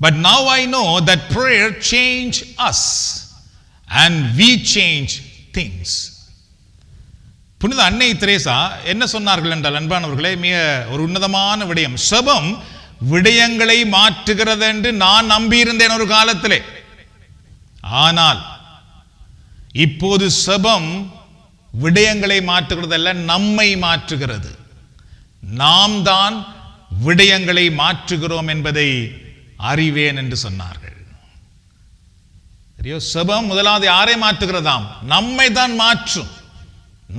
But now I know that prayer changes us and we change things. புனித அன்னை Teresa என்ன சொன்னார்கள் என்றால், அன்பானவர்களே, மிக ஒரு உன்னதமான விடயம். செபம் விடயங்களை மாற்றுகிறது என்று நான் நம்பியிருந்தேன் ஒரு காலத்திலே. ஆனால் இப்போது செபம் விடயங்களை மாற்றுகிறதல்ல, நம்மை மாற்றுகிறது. நாம் தான் விடயங்களை மாற்றுகிறோம் என்பதை அறிவேன் என்று சொன்னார்கள். செபம் முதலாவது யாரை மாற்றுகிறதாம்? நம்மை தான் மாற்றும்,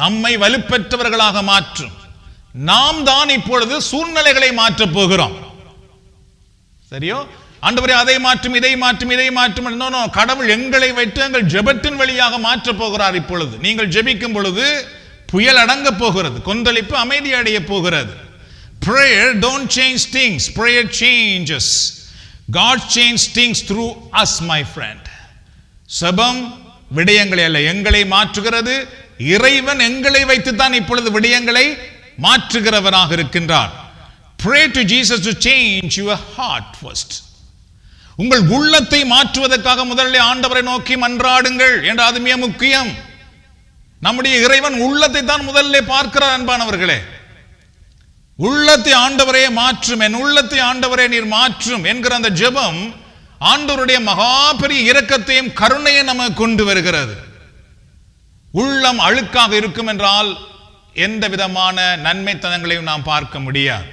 நம்மை வலுப்பெற்றவர்களாக மாற்றும். நாம் தான் இப்பொழுது சூழ்நிலைகளை மாற்றப் போகிறோம். சரியோ? ஆண்டவரே அதை மாற்றும், இதை மாற்றும், இதை மாற்றும். கடவுள் எங்களை வைத்து எங்கள் ஜெபத்தின் வழியாக மாற்றப் போகிறார். இப்பொழுது நீங்கள் ஜெபிக்கும் பொழுது புயல் அடங்க போகிறது, கொந்தளிப்பு அமைதி அடைய போகிறது. Prayer don't change things, prayer changes. God changes things through us, my friend. செபம் விடயங்களை அல்ல, எங்களை மாற்றுகிறது. இறைவன் எங்களை வைத்துத்தான் இப்பொழுது விடயங்களை மாற்றுகிறவராக இருக்கின்றார். Pray to Jesus to change your heart first. உங்கள் உள்ளத்தை மாற்றுவதற்காக முதலில் ஆண்டவரை நோக்கி மன்றாடுங்கள் என்று, அது மிக முக்கியம். நம்முடைய இறைவன் உள்ளத்தை தான் முதல்ல பார்க்கிறார். அன்பானவர்களே, உள்ளத்தை ஆண்டவரே மாற்றும், என் உள்ளத்தை ஆண்டவரே நீர் மாற்றும் என்கிற அந்த ஜெபம் ஆண்டவருடைய மகா பெரிய இரக்கத்தையும் கருணையை நமக்கு கொண்டு வருகிறது. உள்ளம் அழுக்காக இருக்கும் என்றால் எந்த விதமான நன்மைத்தனங்களையும் நாம் பார்க்க முடியாது.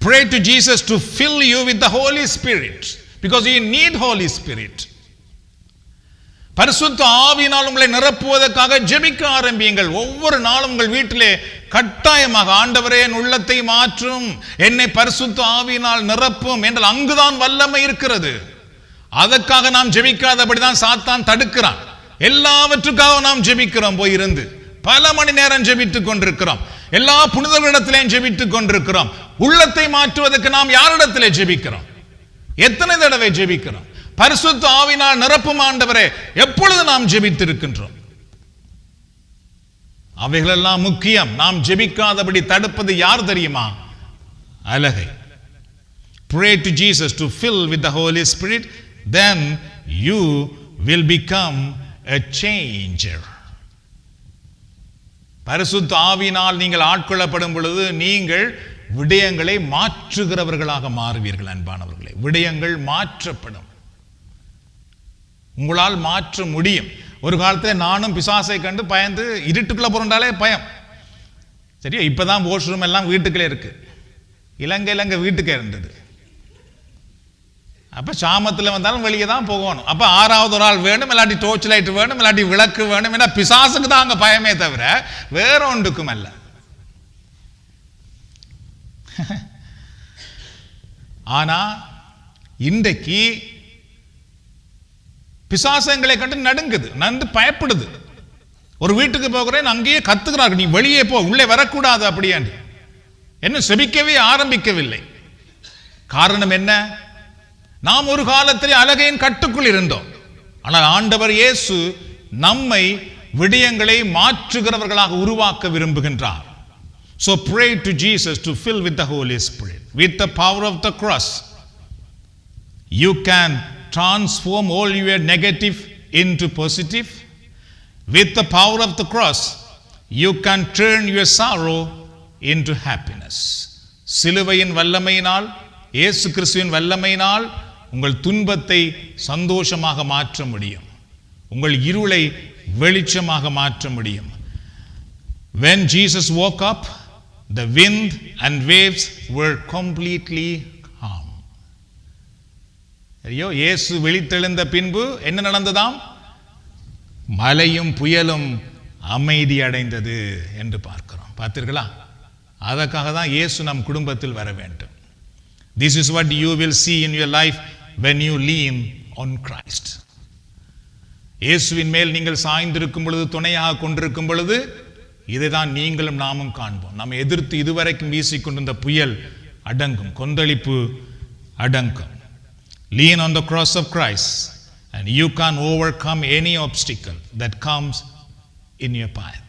Pray to Jesus to fill you with the Holy Spirit, because you need Holy Spirit. பரிசுத்த ஆவியினால் உங்களை நிரப்புவதற்காக ஜெபிக்க ஆரம்பியுங்கள். ஒவ்வொரு நாளும் உங்கள் வீட்டிலே கட்டாயமாக ஆண்டவரே என் உள்ளத்தை மாற்றும், என்னை பரிசுத்த ஆவியினால் நிரப்பும் என்றால் அங்குதான் வல்லமை இருக்கிறது. அதற்காக நாம் ஜெபிக்காதபடிதான் சாத்தான் தடுக்கிறான். எல்லாவற்றுக்காக நாம் ஜெபிக்கிறோம், போயிருந்து பல மணி நேரம் ஜெபித்துக் கொண்டிருக்கிறோம், எல்லா புனிதர்களிடத்திலேயும் ஜெபித்துக் கொண்டிருக்கிறோம். உள்ளத்தை மாற்றுவதற்கு நாம் யாரிடத்திலே ஜெபிக்கிறோம்? எத்தனை தடவை ஜெபிக்கிறோம்? பரிசுத்த ஆவியினால் நிரப்பும் ஆண்டவரே எப்பொழுது நாம் ஜெபித்திருக்கின்றோம்? அவைகளெல்லாம் முக்கியம். நாம் ஜெபிக்காதபடி தடுப்பது யார் தெரியுமா? அலகை. Pray to Jesus to fill with the Holy Spirit, then you will become a changer. பரிசுத்த ஆவியினால் நீங்கள் ஆட்கொள்ளப்படும் பொழுது நீங்கள் விடயங்களை மாற்றுகிறவர்களாக மாறுவீர்கள். அன்பானவர்களே, விடயங்கள் மாற்றப்படும், உங்களால் மாற்ற முடியும். ஒரு காலத்தில் நானும் பிசாசை கண்டு பயந்து இருட்டுக்குள்ள போறாலே பயம். சரியா? இப்பதான் வாஷ்ரூம் எல்லாம் வீட்டுக்குள்ளே இருக்கு. இலங்கை வீட்டுக்கே இருந்தது. அப்ப சாமத்தில் வந்தாலும் வெளியே தான் போகணும். அப்ப ஆறாவது ஒரு ஆள் வேணும், இல்லாட்டி டோர்ச் லைட் வேணும், இல்லாட்டி விளக்கு வேணும். ஏன்னா பிசாசுக்கு தான் அங்க பயமே தவிர வேற ஒன்றுக்கும் அல்ல. ஆனா இன்றைக்கு பிசாசங்களை கண்டு நடுங்குது, நந்து பயப்படுது. ஒரு வீட்டுக்கு போகிறேன், அங்கேயே கத்துக்கிறார்கள், நீ வெளியே போ, உள்ளே வரக்கூடாது அப்படியாண்டு. என்ன செபிக்கவே ஆரம்பிக்கவில்லை. காரணம் என்ன? நாம் ஒரு காலத்தில் அலகையின் கட்டுக்குள் இருந்தோம். ஆனால் ஆண்டவர் இயேசு நம்மை விடயங்களை மாற்றுகிறவர்களாக உருவாக்க விரும்புகின்றார். So pray to Jesus to fill with the Holy Spirit. With the power of the cross, you can transform all your negative into positive. With the power of the cross, you can turn your sorrow into happiness. சிலுவையின் வல்லமையினால், இயேசு கிறிஸ்துவின் வல்லமையினால் உங்கள் துன்பத்தை சந்தோஷமாக மாற்ற முடியும். உங்கள் இருளை வெளிச்சமாக மாற்ற முடியும். When Jesus woke up, the wind and waves were completely calm. ஐயோ, இயேசு விழித்தெழுந்த பின்பு என்ன நடந்ததாம்? மலையும் புயலும் அமைதி அடைந்தது என்று பார்க்கிறோம். பார்த்தீர்களா? அதற்காக தான் இயேசு நம் குடும்பத்தில் வர வேண்டும். This is what you will see in your life when you lean on Christ. இயேசுவின் மேல் நீங்கள் சாய்ந்திருக்கும் பொழுது, துணையாக கொண்டிருக்கும் பொழுது, இதை தான் நீங்களும் நாமும் காண்போம். நம்ம எதிர்த்து இதுவரைக்கும் வீசிக்கொண்டிருந்த புயல் அடங்கும், கொந்தளிப்பு அடங்கும். Lean on the cross of Christ and you can overcome any obstacle that comes in your path.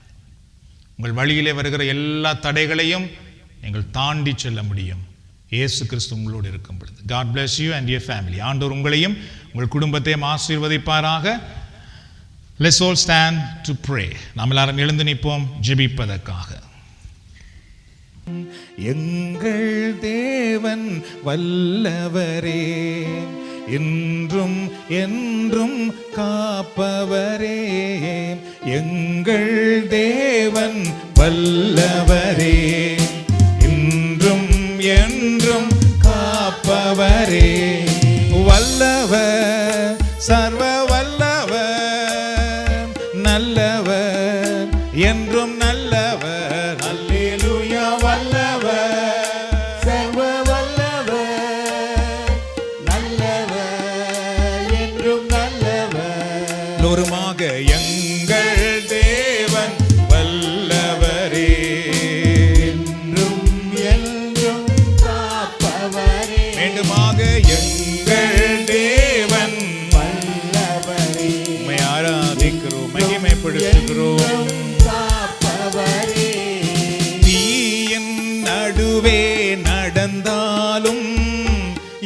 உங்கள் வழியிலே வருகிற எல்லா தடைகளையும் நீங்கள் தாண்டி செல்ல முடியும், இயேசு கிறிஸ்து உங்களோடு இருக்கும் பொழுது. God bless you and your family. ஆண்டவர் உங்களையும் உங்கள் குடும்பத்தையும் ஆசீர்வதிப்பாராக. Let's all stand to pray. நாம் எல்லாரும் எழுந்து நிற்போம் ஜெபிப்பதற்காக. எங்கள் தேவன் வல்லவரே, என்றும் என்றும் காப்பவரே. எங்கள் தேவன் வல்லவரே, என்றும் என்றும் காப்பவரே. வல்லவர், சர்வ வல்லவர், நல்லவர், என்றும் நல்லவர். அல்லேலூயா. வல்லவர், சர்வ வல்லவர், நல்லவர், என்றும் நல்லவர். எல்லோருமாக எங்கள் தேவன் வல்லவரே, என்றும் என்றும் காப்பவரே. மீண்டுமாக எங்கள் தேவன் வல்லவரே, உம்மை ஆராதிக்கிறோம், மகிமைப்படுத்துகிறோம். காப்பவரே, தீயின் நடுவே நடந்தாலும்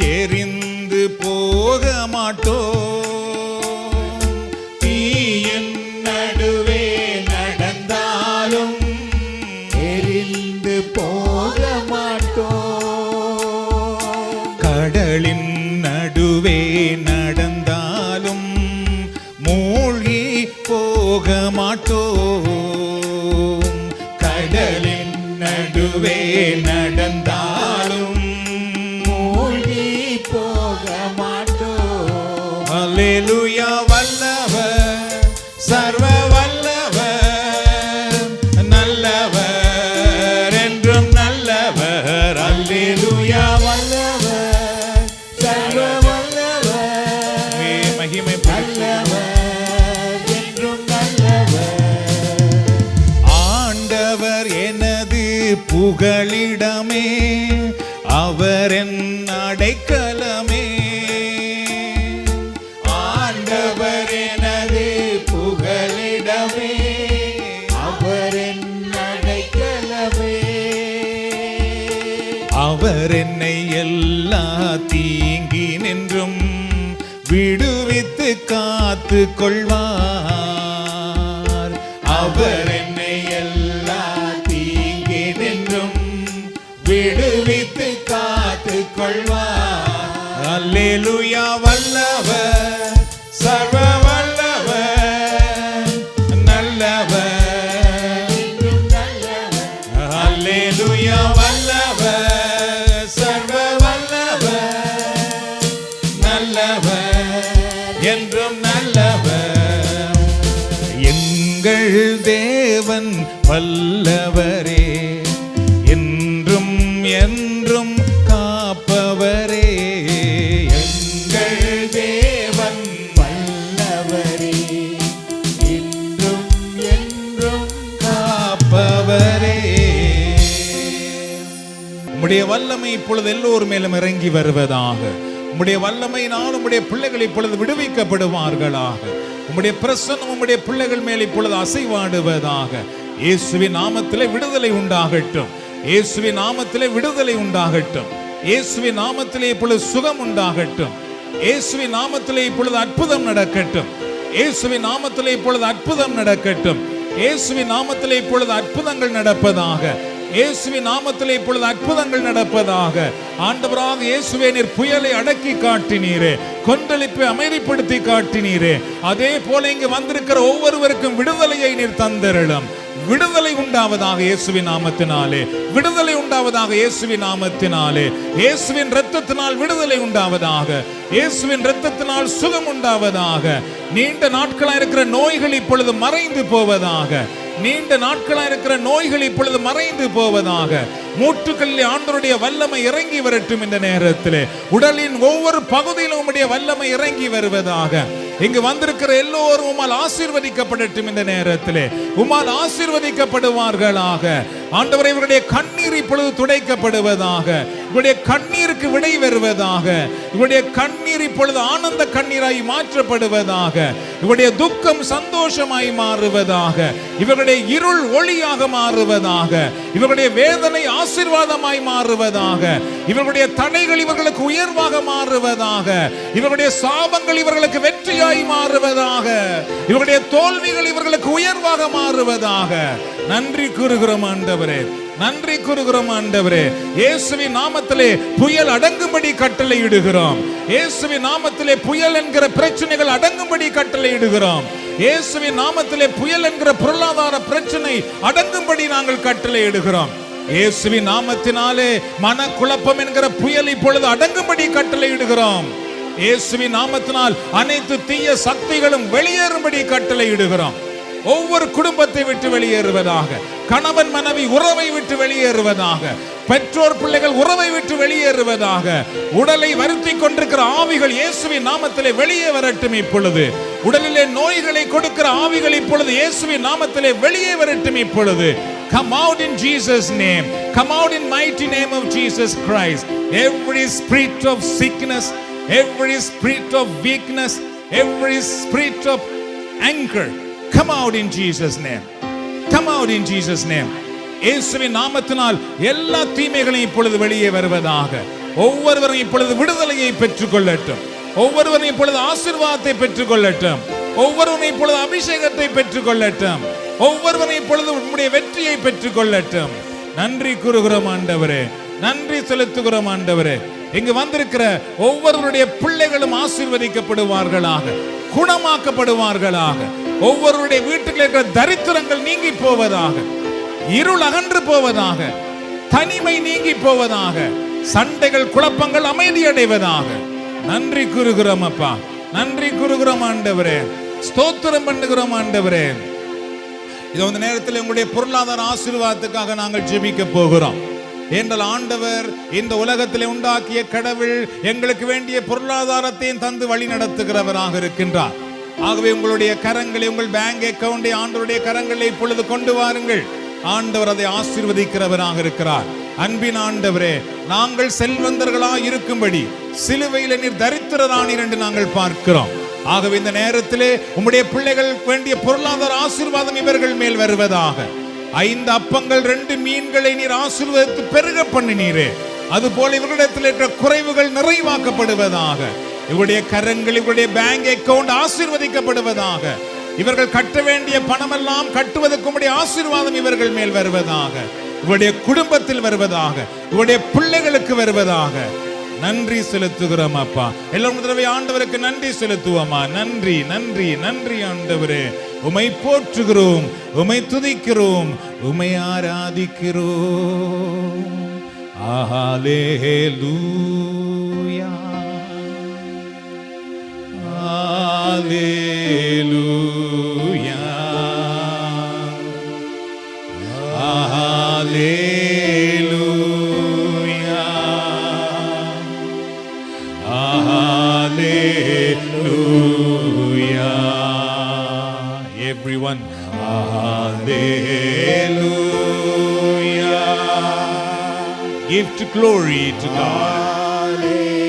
எரிந்து போக மாட்டோம். தீயின் நடுவே நடந்தாலும் எரிந்து போக மாட்டோம். கடலின் நடுவே நடந்தாலும் மூழ்கி போக மாட்டோம். கடலின் நடுவே நடந்தாலும் மூழ்கி போக மாட்டோம். அல்லேலூயா. வல்லவர், சர்வ வல்லவர், நல்லவர், என்றும் நல்லவர். அல்லேலூயா. வல்லவர், சர்வ வல்லவர், மகிமை நல்லவர், என்றும் நல்லவர். ஆண்டவர் எனது புகலிடமே, அவர் என் அடைக்கலமே. ஆண்டவர் எனது புகலிடமே, அவர் என் அடைக்கலமே. அவர் என்னை எல்லா தீங்கினின்றும் விடுவித்து காத்து கொள்வார். அவர் என்னை எல்லா தீங்கினின்றும் விடுவித்து காத்து கொள்வார். அல்லேலூயா. வல்லவர், சர்வ வல்லவர், நல்லவர், அல்லேலூயா. வல்லவர், சர்வ வல்லவர், நல்லவர், என்றும் நல்லவர். எங்கள் தேவன் வல்லவரே, என்றும் என்றும் காப்பவரே. எங்கள் தேவன் வல்லவரே, என்றும் என்றும் காப்பவரே. உம்முடைய வல்லமை இப்பொழுது எல்லோர் மேலும் இறங்கி வருவதாக. உம்முடைய வல்லமையினால் உம்முடைய பிள்ளைகள் இப்பொழுது விடுவிக்கப்படுவார்களாக. உம்முடைய பிரசன்னம் உம்முடைய பிள்ளைகள் மேல் இப்பொழுது அசைவாடுவதாக. இயேசுவின் நாமத்திலே விடுதலை உண்டாகட்டும். இயேசுவின் நாமத்திலே விடுதலை உண்டாகட்டும். இயேசுவின் நாமத்திலே இப்பொழுது சுகம் உண்டாகட்டும். இயேசுவின் நாமத்திலே இப்பொழுது அற்புதம் நடக்கட்டும். இயேசுவின் நாமத்திலே இப்பொழுது அற்புதம் நடக்கட்டும். இயேசுவின் நாமத்திலே இப்பொழுது அற்புதங்கள் நடப்பதாக. இயேசுவின் நாமத்திலே இப்பொழுது அற்புதங்கள் நடப்பதாக. ஆண்டவராக இயேசுவே, நீர் புயலை அடக்கி காட்டினீரே, கொந்தளிப்பை அமைதிப்படுத்தி காட்டினீரே. அதே போல இங்கு வந்திருக்கிற ஒவ்வொருவருக்கும் விடுதலையை நீர் தந்தருளும். விடுதலை உண்டாவதாக இயேசுவின் நாமத்தினாலே, விடுதலை உண்டாவதாக இயேசுவின் நாமத்தினாலே. இயேசுவின் இரத்தத்தினால் விடுதலை உண்டாவதாக, இயேசுவின் இரத்தத்தினால் சுகம் உண்டாவதாக. நீண்ட நாட்களாக இருக்கிற நோய்கள் இப்பொழுது மறைந்து போவதாக, நீண்ட நாட்களாக இருக்கிற நோய்கள் இப்பொழுது மறைந்து போவதாக. மூட்டுக்களில் ஆண்டவருடைய வல்லமை இறங்கி வரட்டும். இந்த நேரத்திலே உடலின் ஒவ்வொரு பகுதியிலும் உம்முடைய வல்லமை இறங்கி வருவதாக. இங்கு வந்திருக்கிற எல்லோரும் உம்மால் ஆசீர்வதிக்கப்படட்டும். இந்த நேரத்திலே உம்மால் ஆசீர்வதிக்கப்படுவார்களாக. ஆண்டவரே, இவருடைய கண்ணீர் இப்பொழுது துடைக்கப்படுவதாக, இவருடைய கண்ணீருக்கு விடை வருவதாக, இவருடைய கண்ணீர் இப்பொழுது ஆனந்த கண்ணீராய் மாற்றப்படுவதாக, இவருடைய துக்கம் சந்தோஷமாய் மாறுவதாக, இவருடைய இருள் ஒளியாக மாறுவதாக, இவருடைய வேதனை ஆசீர்வாதமாய் மாறுவதாக, இவருடைய தடைகள் இவர்களுக்கு உயர்வாக மாறுவதாக, இவருடைய சாபங்கள் இவர்களுக்கு வெற்றியாய் மாறுவதாக, இவருடைய தோல்விகள் இவர்களுக்கு உயர்வாக மாறுவதாக. நன்றி கூறுகிறோம் ஆண்டவரே, நன்றி கூறுகிறோம் ஆண்டவரே. இயேசுவின் நாமத்திலே புயல் அடங்கும்படி கட்டளை இடுகிறோம். இயேசுவின் நாமத்திலே புயல் என்கிற பிரச்சனைகள் அடங்கும்படி கட்டளை இடுகிறோம். இயேசுவின் நாமத்திலே புயல் என்கிற பொருளாதார பிரச்சனை அடங்கும்படி நாங்கள் கட்டளை இடுகிறோம். இயேசுவின் நாமத்தினாலே மனக்குழப்பம் என்கிற புயல் இப்பொழுது அடங்கும்படி கட்டளை இடுகிறோம். இயேசுவின் நாமத்தினால் அனைத்து தீய சக்திகளும் வெளியேறும்படி கட்டளை இடுகிறோம். ஒவ்வொரு குடும்பத்தை விட்டு வெளியேறுவதாக, கணவன் மனைவி உறவை விட்டு வெளியேறுவதாக, பெற்றோர் பிள்ளைகள் உறவை விட்டு வெளியேறுவதாக. உடலை வருத்தி கொண்டிருக்கிற ஆவிகள் இயேசுவின் நாமத்திலே வெளியே வரட்டும். இப்பொழுது உடலிலே நோய்களை கொடுக்கிற ஆவிகள் இப்பொழுது இயேசுவின் நாமத்திலே வெளியே வரட்டும். இப்பொழுது come out in Jesus' name, come out in mighty name of Jesus Christ. Every spirit of sickness, every spirit of weakness, every spirit of anger, come out in Jesus' name, come out in Jesus' name. இயேசுவின் நாமத்தினால் எல்லா தீமைகளையும் இப்பொழுது வெளியே வருவதாக. ஒவ்வொருவரும் இப்பொழுது விடுதலையை பெற்றுக் கொள்ளட்டும். ஒவ்வொருவரும் இப்பொழுது ஆசீர்வாதத்தை பெற்றுக் கொள்ளட்டும். ஒவ்வொருவரும் இப்பொழுது அபிஷேகத்தை பெற்றுக் கொள்ளட்டும். ஒவ்வொருவரும் இப்பொழுது உம்முடைய வெற்றியை பெற்றுக் கொள்ளட்டும். நன்றி கூறுகிறோம் ஆண்டவரே, நன்றி செலுத்துகிறோம் ஆண்டவரே. இங்கு வந்திருக்கிற ஒவ்வொருவருடைய பிள்ளைகளும் ஆசீர்வதிக்கப்படுவார்களாக, குணமாக்கப்படுவார்களாக. ஒவ்வொருவருடைய வீட்டுக்கு இருக்கிற தரித்திரங்கள் நீங்கி போவதாக, இருள் அகன்று போவதாக, தனிமை நீங்கி போவதாக, சண்டைகள் குழப்பங்கள் அமைதி அடைவதாக. நன்றி கூறுகிறோம் அப்பா, நன்றி கூறுகிறோம் ஆண்டவரே, ஸ்தோத்திரம் பண்ணுகிறோம் ஆண்டவரே. இந்த நேரத்தில் உங்களுடைய பொருளாதார ஆசீர்வாதத்துக்காக நாங்கள் ஜெபிக்க போகிறோம். என்றால் ஆண்டவர் இந்த உலகத்திலே உண்டாக்கிய கடவுள் எங்களுக்கு வேண்டிய பொருளாதாரத்தையும் தந்து வழி நடத்துகிறவராக இருக்கின்றார். ஆகவே உங்களுடைய கரங்களை, உங்கள் பேங்க் அக்கவுண்டை ஆண்டவருடைய கரங்களை இப்பொழுது கொண்டு வாருங்கள். ஆண்டவர் அதை ஆசீர்வதிக்கிறவராக இருக்கிறார். அன்பின் ஆண்டவரே, நாங்கள் செல்வந்தர்களாக இருக்கும்படி சிலுவையில் நீர் தரித்திரரானீர் என்று நாங்கள் பார்க்கிறோம். ஆகவே இந்த நேரத்திலே உம்முடைய பிள்ளைகள் வேண்டிய பொருளாதார ஆசீர்வாதம் இவர்கள் மேல் வருவதாக. 5 அப்பங்கள் 2 மீன்களை நீர் ஆசீர்வதித்து பெருக பண்ணினீரே, அதுபோல இவர்களிடத்தில் இருக்கிற குறைவுகள் நிறைவாக்கப்படுவதாக. இவருடைய கரங்கள், இவருடைய பேங்க் அக்கவுண்ட் ஆசீர்வதிக்கப்படுவதாக. இவர்கள் கட்ட வேண்டிய பணமெல்லாம் கட்டுவதற்கு உம்முடைய ஆசீர்வாதம் இவர்கள் மேல் வருவதாக, இவருடைய குடும்பத்தில் வருவதாக, இவருடைய பிள்ளைகளுக்கு வருவதாக. நன்றி செலுத்துகிறோம் அப்பா. எல்லாரும் தடவை ஆண்டவருக்கு நன்றி செலுத்துவோமா? நன்றி நன்றி நன்றி ஆண்டவரே. உமை போற்றுகிறோம், உமை துதிக்கிறோம், உமை ஆராதிக்கிறோம். ஹல்லேலூயா, ஹல்லேலூயா, ஹல்லேலூயா, ஹல்லேலூயா. Everyone, hallelujah. Give to glory to God. Hallelujah.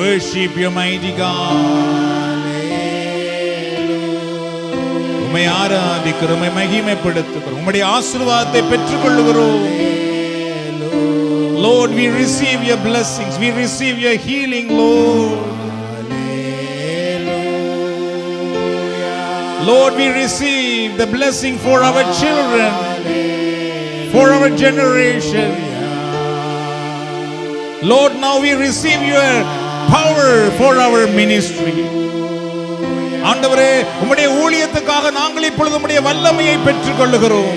Worship your mighty God. உம்மை ஆராதிக்கிறோம், உம்மை மகிமைப்படுத்துகிறோம், உம்முடைய ஆசீர்வாதத்தை பெற்றுக்கொள்ளுகிறோம். Lord, we receive your blessings, we receive your healing, Lord. Lord, we receive make the blessing for our children, for our generation. Lord, now we receive your power for our ministry. ஆண்டவரே, உம்முடைய ஊழியத்துக்காக நாங்கள் இப்பொழுது உம்முடைய வல்லமையை பெற்றுக் கொள்ளுகிறோம்.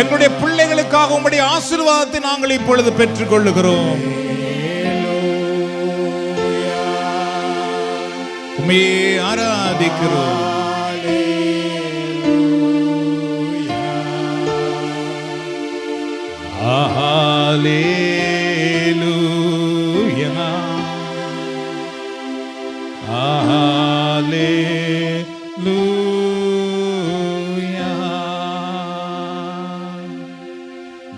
எங்களுடைய பிள்ளைகளுக்காக உம்முடைய ஆசீர்வாதத்தை நாங்கள் இப்பொழுது பெற்றுக் கொள்ளுகிறோம். உம்மை ஆராதிக்கிறோம். ஹalleluya, ஹalleluya.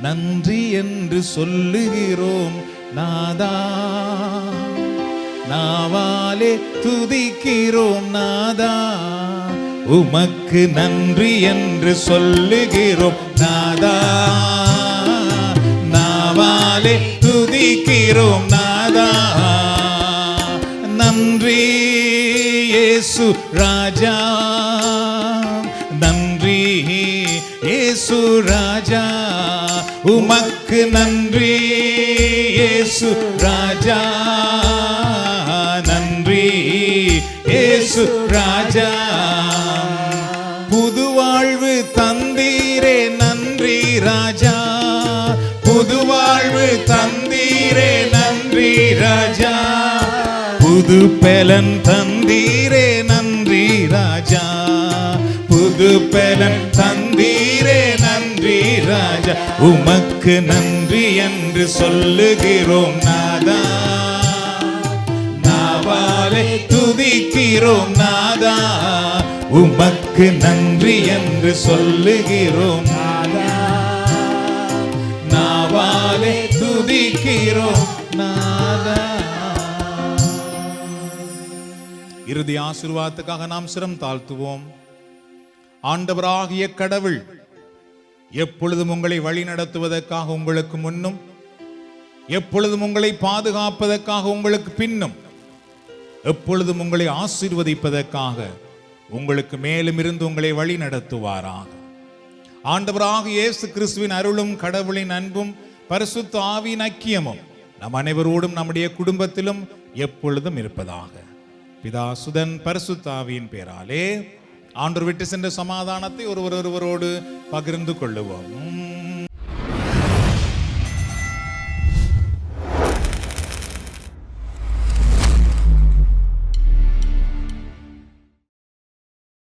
நன்றி என்று சொல்லுகிறோம் நாதா, நாவாலே துதிக்கிறோம் நாதா. உமக்கு நன்றி என்று சொல்லுகிறோம் நாதா, நாவாலே துதிக்கிறோம் நாதா. நன்றி இயேசு ராஜா, நன்றி இயேசு ராஜா. உமக்கு நன்றி இயேசு ராஜா, நன்றி இயேசு ராஜா. புது வாழ்வு தந்தீரே நன்றி ராஜா, புது வாழ்வு தந்தீரே நன்றி ராஜா. புது பலன் தந்தீரே நன்றி ராஜா, புது பலன் தந்தீரே நன்றி ராஜா. உமக்கு நன்றி என்று சொல்லுகிறோம் நாதா, நாவாலே துதிக்கிறோம் நாதா. உமக்கு நன்றி என்று சொல்லுகிறோம் நாதா, நாவாலே துதிக்கிறோம் நாதா. இறுதி ஆசீர்வாதத்துக்காக நாம் சிரம் தாழ்த்துவோம். ஆண்டவராகிய கடவுள் எப்பொழுதும் உங்களை வழி நடத்துவதற்காக உங்களுக்கு முன்னும், எப்பொழுதும் உங்களை பாதுகாப்பதற்காக உங்களுக்கு பின்னும், எப்பொழுதும் உங்களை ஆசீர்வதிப்பதற்காக உங்களுக்கு மேலும் இருந்து உங்களை வழி நடத்துவாராக. ஆண்டவராகிய இயேசு கிறிஸ்துவின் அருளும் கடவுளின் அன்பும் பரிசுத்த ஆவியின் ஐக்கியமும் நம் அனைவரோடும் நம்முடைய குடும்பத்திலும் எப்பொழுதும் இருப்பதாக. பிதா சுதன் பரிசுத்த ஆவியின் பேராலே ஆண்டவர் விட்டு சென்ற சமாதானத்தை ஒருவரோடு பகிர்ந்து கொள்ளுவோம்.